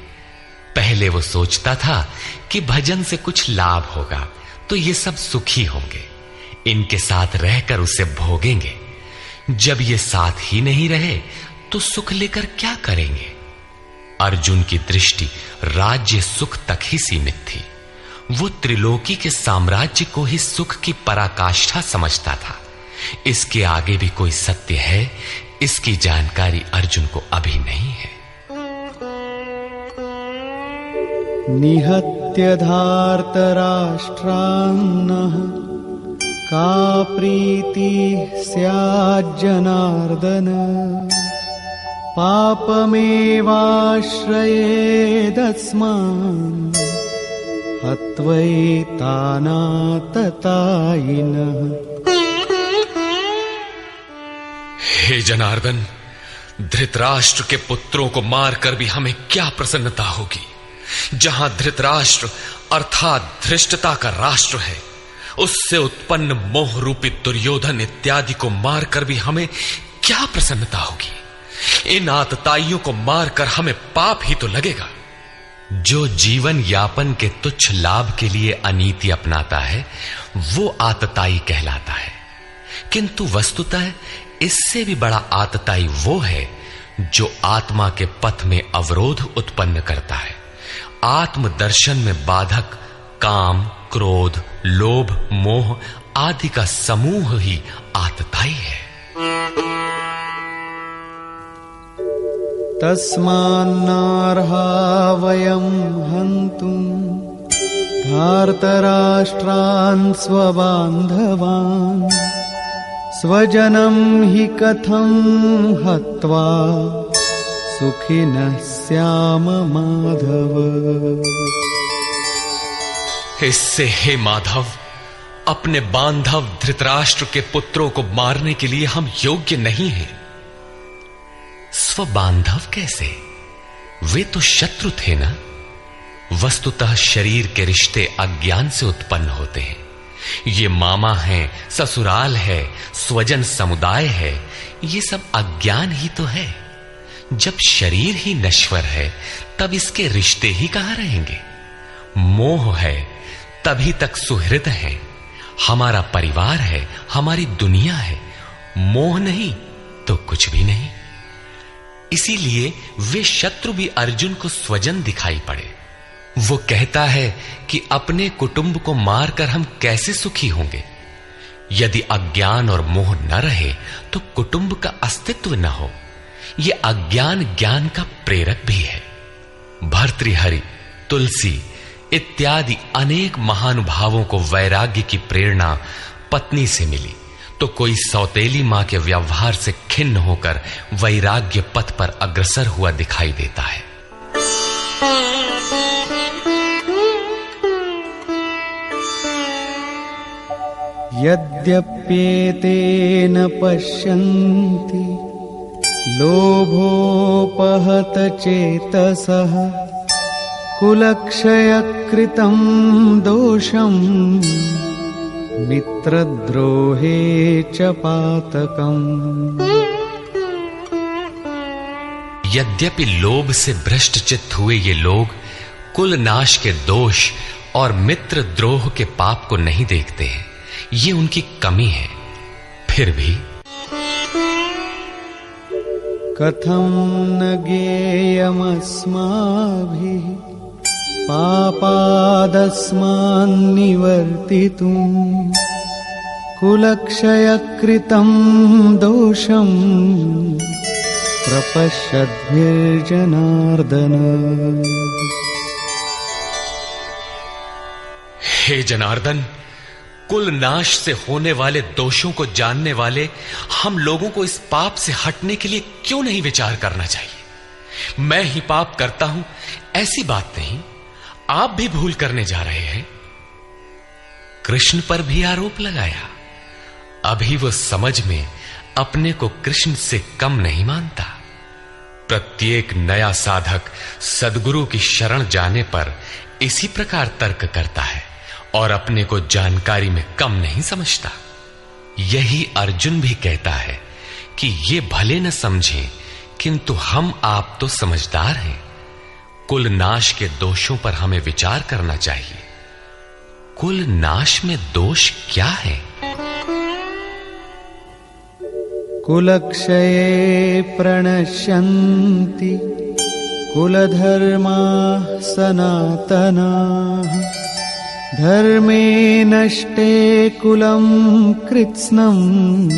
पहले वो सोचता था कि भजन से कुछ लाभ होगा तो ये सब सुखी होंगे, इनके साथ रहकर उसे भोगेंगे। जब ये साथ ही नहीं रहे तो सुख लेकर क्या करेंगे। अर्जुन की दृष्टि राज्य सुख तक ही सीमित थी। वो त्रिलोकी के साम्राज्य को ही सुख की पराकाष्ठा समझता था। इसके आगे भी कोई सत्य है, इसकी जानकारी अर्जुन को अभी नहीं है। निहत्य धार्तराष्ट्रान्नः का प्रीति स्याज्जनार्दन पापमेवाश्रयेदस्मान् हत्वैतानाततायिनः। हे जनार्दन, धृतराष्ट्र के पुत्रों को मारकर भी हमें क्या प्रसन्नता होगी। जहां धृतराष्ट्र अर्थात धृष्टता का राष्ट्र है, उससे उत्पन्न मोह रूपी दुर्योधन इत्यादि को मारकर भी हमें क्या प्रसन्नता होगी। इन आतताइयों को मारकर हमें पाप ही तो लगेगा। जो जीवन यापन के तुच्छ लाभ के लिए अनीति अपनाता है वो आतताई कहलाता है, किंतु वस्तुतः इससे भी बड़ा आतताई वो है जो आत्मा के पथ में अवरोध उत्पन्न करता है। आत्मदर्शन में बाधक काम, क्रोध, लोभ, मोह आदि का समूह ही आतताई है। तस्मान्नार्हा वयं हन्तुं धार्तराष्ट्रान् स्वबान्धवान् स्वजनं हि कथं हत्वा सुखिनः स्याम माधव। इससे हे माधव, अपने बांधव धृतराष्ट्र के पुत्रों को मारने के लिए हम योग्य नहीं हैं। स्वबांधव कैसे? वे तो शत्रु थे ना। वस्तुतः शरीर के रिश्ते अज्ञान से उत्पन्न होते हैं। ये मामा है, ससुराल है, स्वजन समुदाय है, ये सब अज्ञान ही तो है। जब शरीर ही नश्वर है तब इसके रिश्ते ही कहां रहेंगे। मोह है तभी तक सुहृद है, हमारा परिवार है, हमारी दुनिया है। मोह नहीं तो कुछ भी नहीं। इसीलिए वे शत्रु भी अर्जुन को स्वजन दिखाई पड़े। वो कहता है कि अपने कुटुंब को मारकर हम कैसे सुखी होंगे। यदि अज्ञान और मोह न रहे तो कुटुंब का अस्तित्व न हो। यह अज्ञान ज्ञान का प्रेरक भी है। भर्तृहरि, तुलसी इत्यादि अनेक महानुभावों को वैराग्य की प्रेरणा पत्नी से मिली, तो कोई सौतेली मां के व्यवहार से खिन्न होकर वैराग्य पथ पर अग्रसर हुआ दिखाई देता है। यद्यप्येतेन पश्यन्ति लोभोपहत चेतसः कुलक्षयकृतं दोषं मित्रद्रोहे च पातकम्। यद्यपि लोभ से भ्रष्ट चित्त हुए ये लोग कुल नाश के दोष और मित्र द्रोह के पाप को नहीं देखते हैं, ये उनकी कमी है। फिर भी कथं न ज्ञेयमस्माभिः पापादस्मान्निवर्तितुं कुलक्षयकृतं दोषं प्रपश्यद्भिर्जनार्दन। हे जनार्दन, कुल नाश से होने वाले दोषों को जानने वाले हम लोगों को इस पाप से हटने के लिए क्यों नहीं विचार करना चाहिए। मैं ही पाप करता हूं ऐसी बात नहीं, आप भी भूल करने जा रहे हैं। कृष्ण पर भी आरोप लगाया। अभी वो समझ में अपने को कृष्ण से कम नहीं मानता। प्रत्येक नया साधक सद्गुरु की शरण जाने पर इसी प्रकार तर्क करता है और अपने को जानकारी में कम नहीं समझता। यही अर्जुन भी कहता है कि ये भले न समझें, किंतु हम आप तो समझदार हैं। कुल नाश के दोषों पर हमें विचार करना चाहिए। कुल नाश में दोष क्या है? कुलक्षये प्रणश्यन्ति कुलधर्माः सनातनाः धर्मे नष्टे कुलं कृत्स्नम्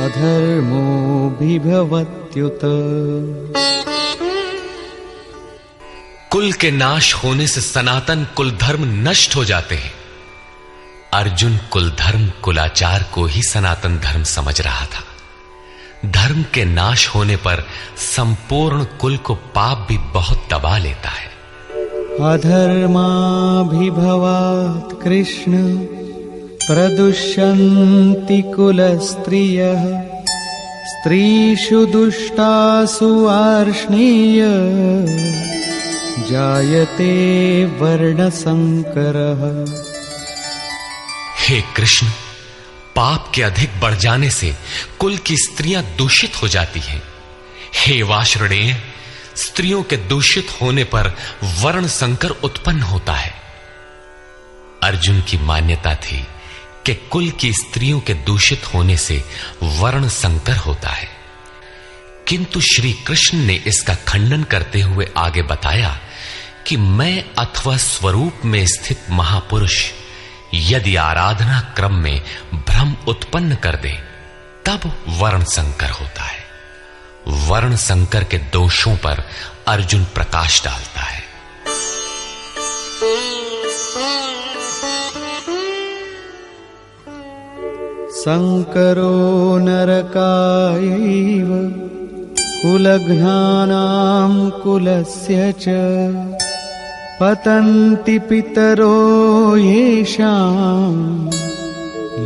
अधर्मोऽभिभवत्युत। कुल के नाश होने से सनातन कुल धर्म नष्ट हो जाते हैं। अर्जुन कुल धर्म कुलाचार को ही सनातन धर्म समझ रहा था। धर्म के नाश होने पर संपूर्ण कुल को पाप भी बहुत दबा लेता है। अधर्माभिभवात् कृष्ण प्रदुष्यन्ति कुलस्त्रियः स्त्रीषु दुष्टासु वार्ष्णेय जायते वर्णसंकरः। हे कृष्ण, पाप के अधिक बढ़ जाने से कुल की स्त्रियां दूषित हो जाती हैं। हे वार्ष्णेय, स्त्रियों के दूषित होने पर वर्ण संकर उत्पन्न होता है। अर्जुन की मान्यता थी कि कुल की स्त्रियों के दूषित होने से वर्ण संकर होता है, किंतु श्री कृष्ण ने इसका खंडन करते हुए आगे बताया कि मैं अथवा स्वरूप में स्थित महापुरुष यदि आराधना क्रम में भ्रम उत्पन्न कर दे तब वर्ण संकर होता है। वर्ण संकर के दोषों पर अर्जुन प्रकाश डालता है। संकरो नरकायैव कुलघ्नानां कुलस्य च पतन्ति पितरो येषां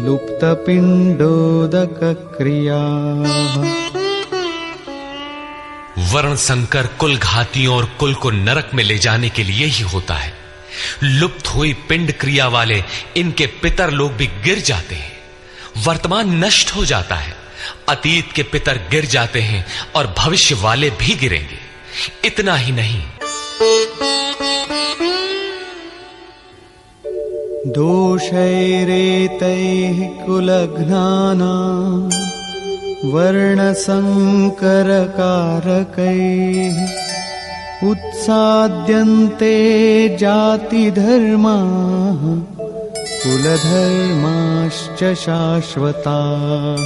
लुप्तपिण्डोदकक्रियाः। वर्ण संकर कुल घातियों और कुल को नरक में ले जाने के लिए ही होता है। लुप्त हुई पिंड क्रिया वाले इनके पितर लोग भी गिर जाते हैं। वर्तमान नष्ट हो जाता है, अतीत के पितर गिर जाते हैं और भविष्य वाले भी गिरेंगे। इतना ही नहीं, दोषैरेतैः कुलघ्नानां वर्णसंकरकारकैः उत्साद्यन्ते जातिधर्माः कुलधर्माश्च शाश्वताः।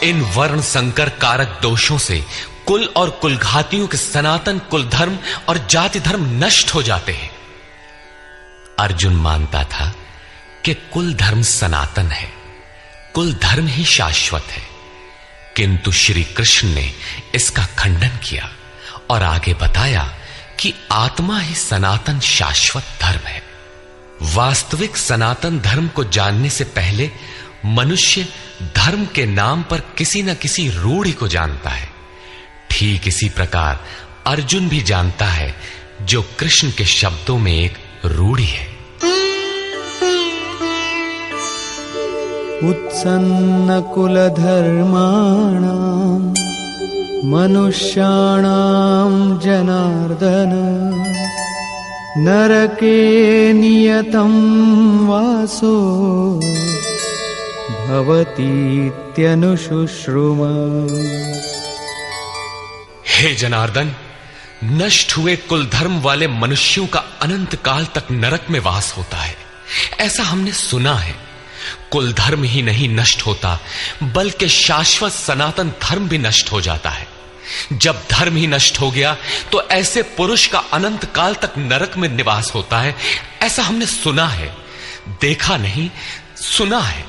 इन वर्ण संकर कारक दोषों से कुल और कुलघातियों के सनातन कुल धर्म और जाति धर्म नष्ट हो जाते हैं। अर्जुन मानता था कि कुल धर्म सनातन है, कुल धर्म ही शाश्वत है, किंतु श्री कृष्ण ने इसका खंडन किया और आगे बताया कि आत्मा ही सनातन शाश्वत धर्म है। वास्तविक सनातन धर्म को जानने से पहले मनुष्य धर्म के नाम पर किसी न किसी रूढ़ि को जानता है। ठीक इसी प्रकार अर्जुन भी जानता है, जो कृष्ण के शब्दों में एक रूढ़ि है। उत्सन्न कुलधर्माणां मनुष्याणां जनार्दन नरके नियतं वासो भवतीत्यनुशुश्रुम। हे जनार्दन, नष्ट हुए कुल धर्म वाले मनुष्यों का अनंत काल तक नरक में वास होता है, ऐसा हमने सुना है। कुल धर्म ही नहीं नष्ट होता, बल्कि शाश्वत सनातन धर्म भी नष्ट हो जाता है। जब धर्म ही नष्ट हो गया तो ऐसे पुरुष का अनंत काल तक नरक में निवास होता है, ऐसा हमने सुना है, देखा नहीं, सुना है।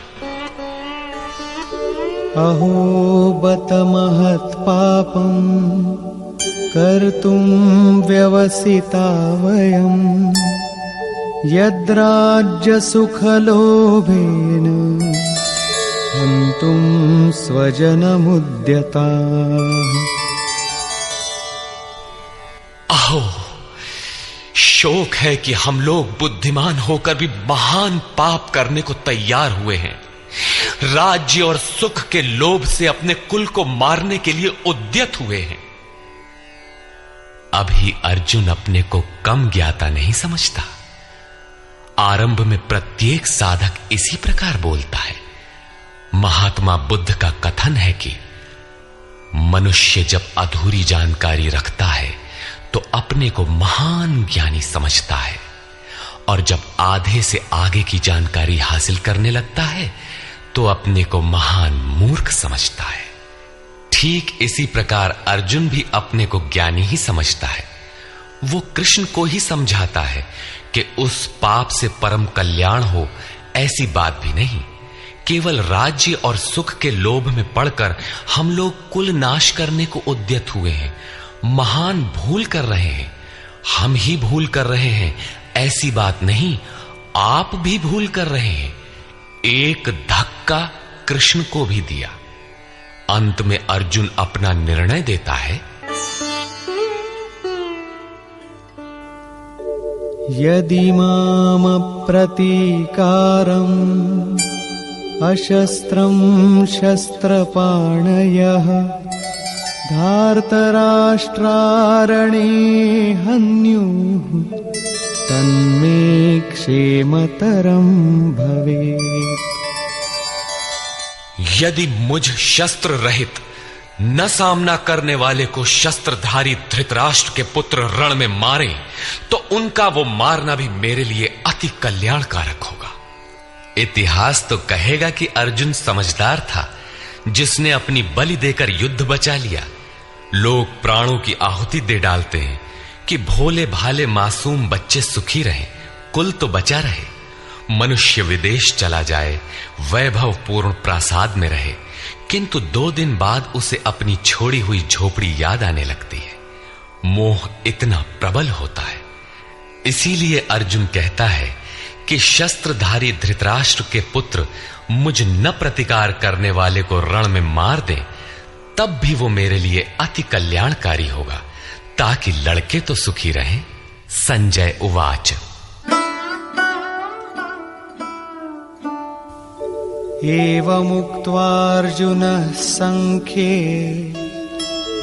अहो बत महत् पापं कर्तुं व्यवसिता वयं यद्राज्य सुखलोभेन हन्तुं स्वजनमुद्यताः। अहो, शोक है कि हम लोग बुद्धिमान होकर भी महान पाप करने को तैयार हुए हैं। राज्य और सुख के लोभ से अपने कुल को मारने के लिए उद्यत हुए हैं। अभी अर्जुन अपने को कम ज्ञाता नहीं समझता। आरंभ में प्रत्येक साधक इसी प्रकार बोलता है। महात्मा बुद्ध का कथन है कि मनुष्य जब अधूरी जानकारी रखता है तो अपने को महान ज्ञानी समझता है, और जब आधे से आगे की जानकारी हासिल करने लगता है तो अपने को महान मूर्ख समझता है। ठीक इसी प्रकार अर्जुन भी अपने को ज्ञानी ही समझता है। वो कृष्ण को ही समझाता है कि उस पाप से परम कल्याण हो, ऐसी बात भी नहीं। केवल राज्य और सुख के लोभ में पड़कर हम लोग कुल नाश करने को उद्यत हुए हैं। महान भूल कर रहे हैं। हम ही भूल कर रहे हैं, ऐसी बात नहीं, आप भी भूल कर रहे हैं। एक धक्का कृष्ण को भी दिया। अंत में अर्जुन अपना निर्णय देता है। यदि माम प्रतीकारम् अशस्त्रं शस्त्रपाणयः धार्तराष्ट्रारणे हन्युः तन्मे क्षेमतरं भवेत्। यदि मुझ शस्त्र रहित न सामना करने वाले को शस्त्रधारी धृतराष्ट्र के पुत्र रण में मारे तो उनका वो मारना भी मेरे लिए अति कल्याणकारक होगा। इतिहास तो कहेगा कि अर्जुन समझदार था, जिसने अपनी बलि देकर युद्ध बचा लिया। लोग प्राणों की आहुति दे डालते हैं कि भोले भाले मासूम बच्चे सुखी रहें, कुल तो बचा रहे। मनुष्य विदेश चला जाए, वैभव पूर्ण प्रासाद में रहे, किंतु 2 दिन बाद उसे अपनी छोड़ी हुई झोपड़ी याद आने लगती है। मोह इतना प्रबल होता है। इसीलिए अर्जुन कहता है कि शस्त्रधारी धृतराष्ट्र के पुत्र मुझ न प्रतिकार करने वाले को रण में मार दें, तब भी वो मेरे लिए अति कल्याणकारी होगा, ताकि लड़के तो सुखी रहें। संजय उवाच। एवमुक्त्वार्जुनः संख्ये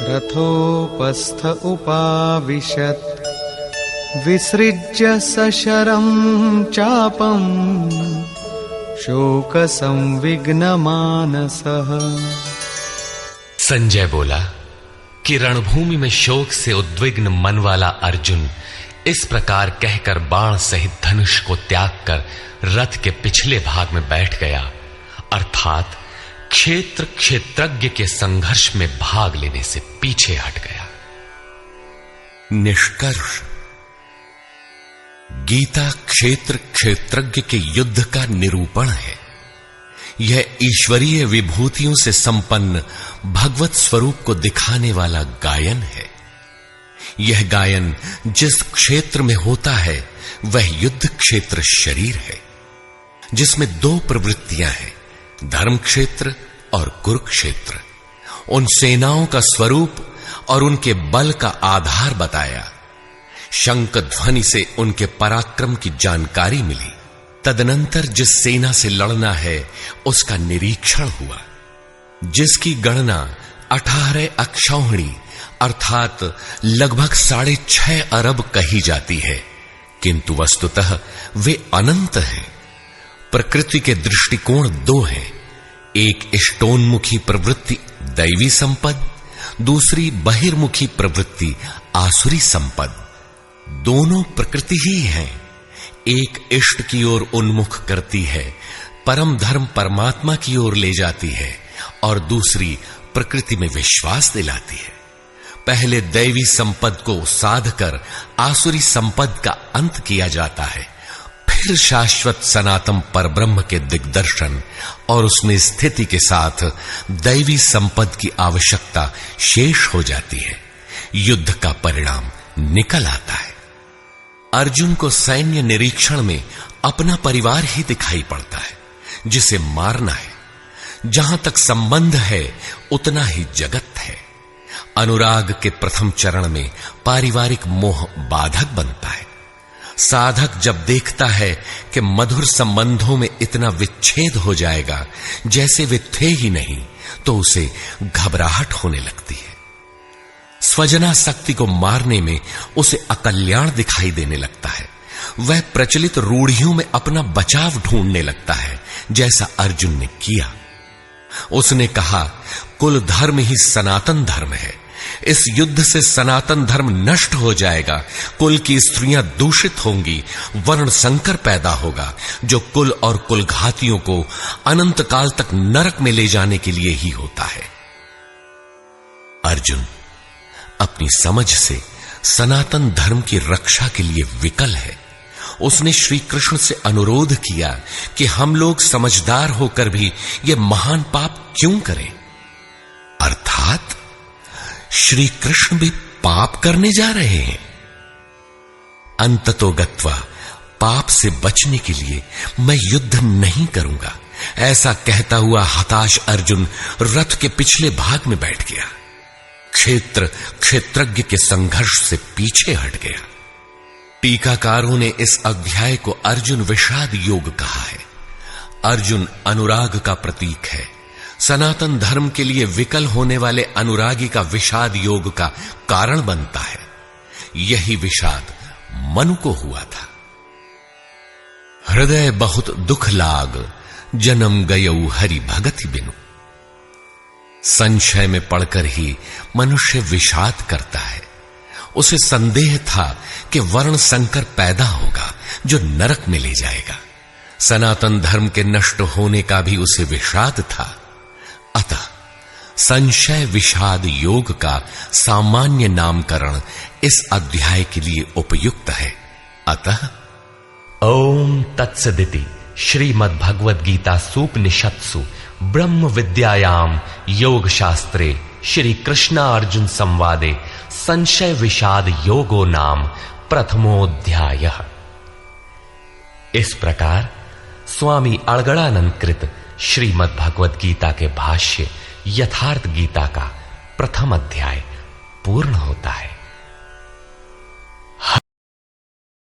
रथोपस्थ उपाविशत् विसृज्य सशरं चापं शोकसंविघ्नमानसः। संजय बोला कि रणभूमि में शोक से उद्विग्न मन वाला अर्जुन इस प्रकार कहकर बाण सहित धनुष को त्याग कर रथ के पिछले भाग में बैठ गया, अर्थात क्षेत्र क्षेत्रज्ञ के संघर्ष में भाग लेने से पीछे हट गया। निष्कर्ष, गीता क्षेत्र क्षेत्रज्ञ के युद्ध का निरूपण है। यह ईश्वरीय विभूतियों से संपन्न भगवत स्वरूप को दिखाने वाला गायन है। यह गायन जिस क्षेत्र में होता है वह युद्ध क्षेत्र शरीर है, जिसमें 2 प्रवृत्तियां हैं, धर्म क्षेत्र और कुरुक्षेत्र। उन सेनाओं का स्वरूप और उनके बल का आधार बताया। शंख ध्वनि से उनके पराक्रम की जानकारी मिली। तदनंतर जिस सेना से लड़ना है उसका निरीक्षण हुआ, जिसकी गणना 18 अक्षौहिणी अर्थात लगभग 6.5 अरब कही जाती है, किंतु वस्तुतः वे अनंत हैं। प्रकृति के दृष्टिकोण 2 हैं। एक इष्टोन्मुखी प्रवृत्ति दैवी संपद, दूसरी बहिर्मुखी प्रवृत्ति आसुरी संपद। दोनों प्रकृति ही हैं। एक इष्ट की ओर उन्मुख करती है, परम धर्म परमात्मा की ओर ले जाती है, और दूसरी प्रकृति में विश्वास दिलाती है। पहले दैवी संपद को साध कर आसुरी संपद का अंत किया जाता है, फिर शाश्वत सनातन परब्रह्म के दिग्दर्शन और उसमें स्थिति के साथ दैवी संपद की आवश्यकता शेष हो जाती है। युद्ध का परिणाम निकल आता है। अर्जुन को सैन्य निरीक्षण में अपना परिवार ही दिखाई पड़ता है, जिसे मारना है। जहां तक संबंध है उतना ही जगत है। अनुराग के प्रथम चरण में पारिवारिक मोह बाधक बनता है। साधक जब देखता है कि मधुर संबंधों में इतना विच्छेद हो जाएगा जैसे वे थे ही नहीं, तो उसे घबराहट होने लगती है। स्वजनासक्ति को मारने में उसे अकल्याण दिखाई देने लगता है। वह प्रचलित रूढ़ियों में अपना बचाव ढूंढने लगता है, जैसा अर्जुन ने किया। उसने कहा, कुल धर्म ही सनातन धर्म है। इस युद्ध से सनातन धर्म नष्ट हो जाएगा, कुल की स्त्रियां दूषित होंगी, वर्ण संकर पैदा होगा, जो कुल और कुलघातियों को अनंत काल तक नरक में ले जाने के लिए ही होता है। अर्जुन अपनी समझ से सनातन धर्म की रक्षा के लिए विकल है। उसने श्री कृष्ण से अनुरोध किया कि हम लोग समझदार होकर भी यह महान पाप क्यों करें। अर्थात श्री कृष्ण भी पाप करने जा रहे हैं। अंततो गत्वा पाप से बचने के लिए मैं युद्ध नहीं करूंगा, ऐसा कहता हुआ हताश अर्जुन रथ के पिछले भाग में बैठ गया। क्षेत्रज्ञ के संघर्ष से पीछे हट गया। टीकाकारों ने इस अध्याय को अर्जुन विषाद योग कहा है। अर्जुन अनुराग का प्रतीक है। सनातन धर्म के लिए विकल होने वाले अनुरागी का विषाद योग का कारण बनता है। यही विषाद मनु को हुआ था। हृदय बहुत दुख लाग, जन्म गयऊ हरि भगति बिनु। संशय में पड़कर ही मनुष्य विषाद करता है। उसे संदेह था कि वर्ण संकर पैदा होगा जो नरक में ले जाएगा। सनातन धर्म के नष्ट होने का भी उसे विषाद था। अतः संशय विषाद योग का सामान्य नामकरण इस अध्याय के लिए उपयुक्त है। अतः ओम तत्सदिति श्रीमद् भगवद गीता सूपनिषत्सु ब्रह्म विद्यायाम योग शास्त्रे श्री कृष्ण अर्जुन संवादे संशय विषाद योगो नाम प्रथमोऽध्यायः। इस प्रकार स्वामी अड़गड़ानंद कृत श्रीमद् भगवद गीता के भाष्य यथार्थ गीता का प्रथम अध्याय पूर्ण होता है।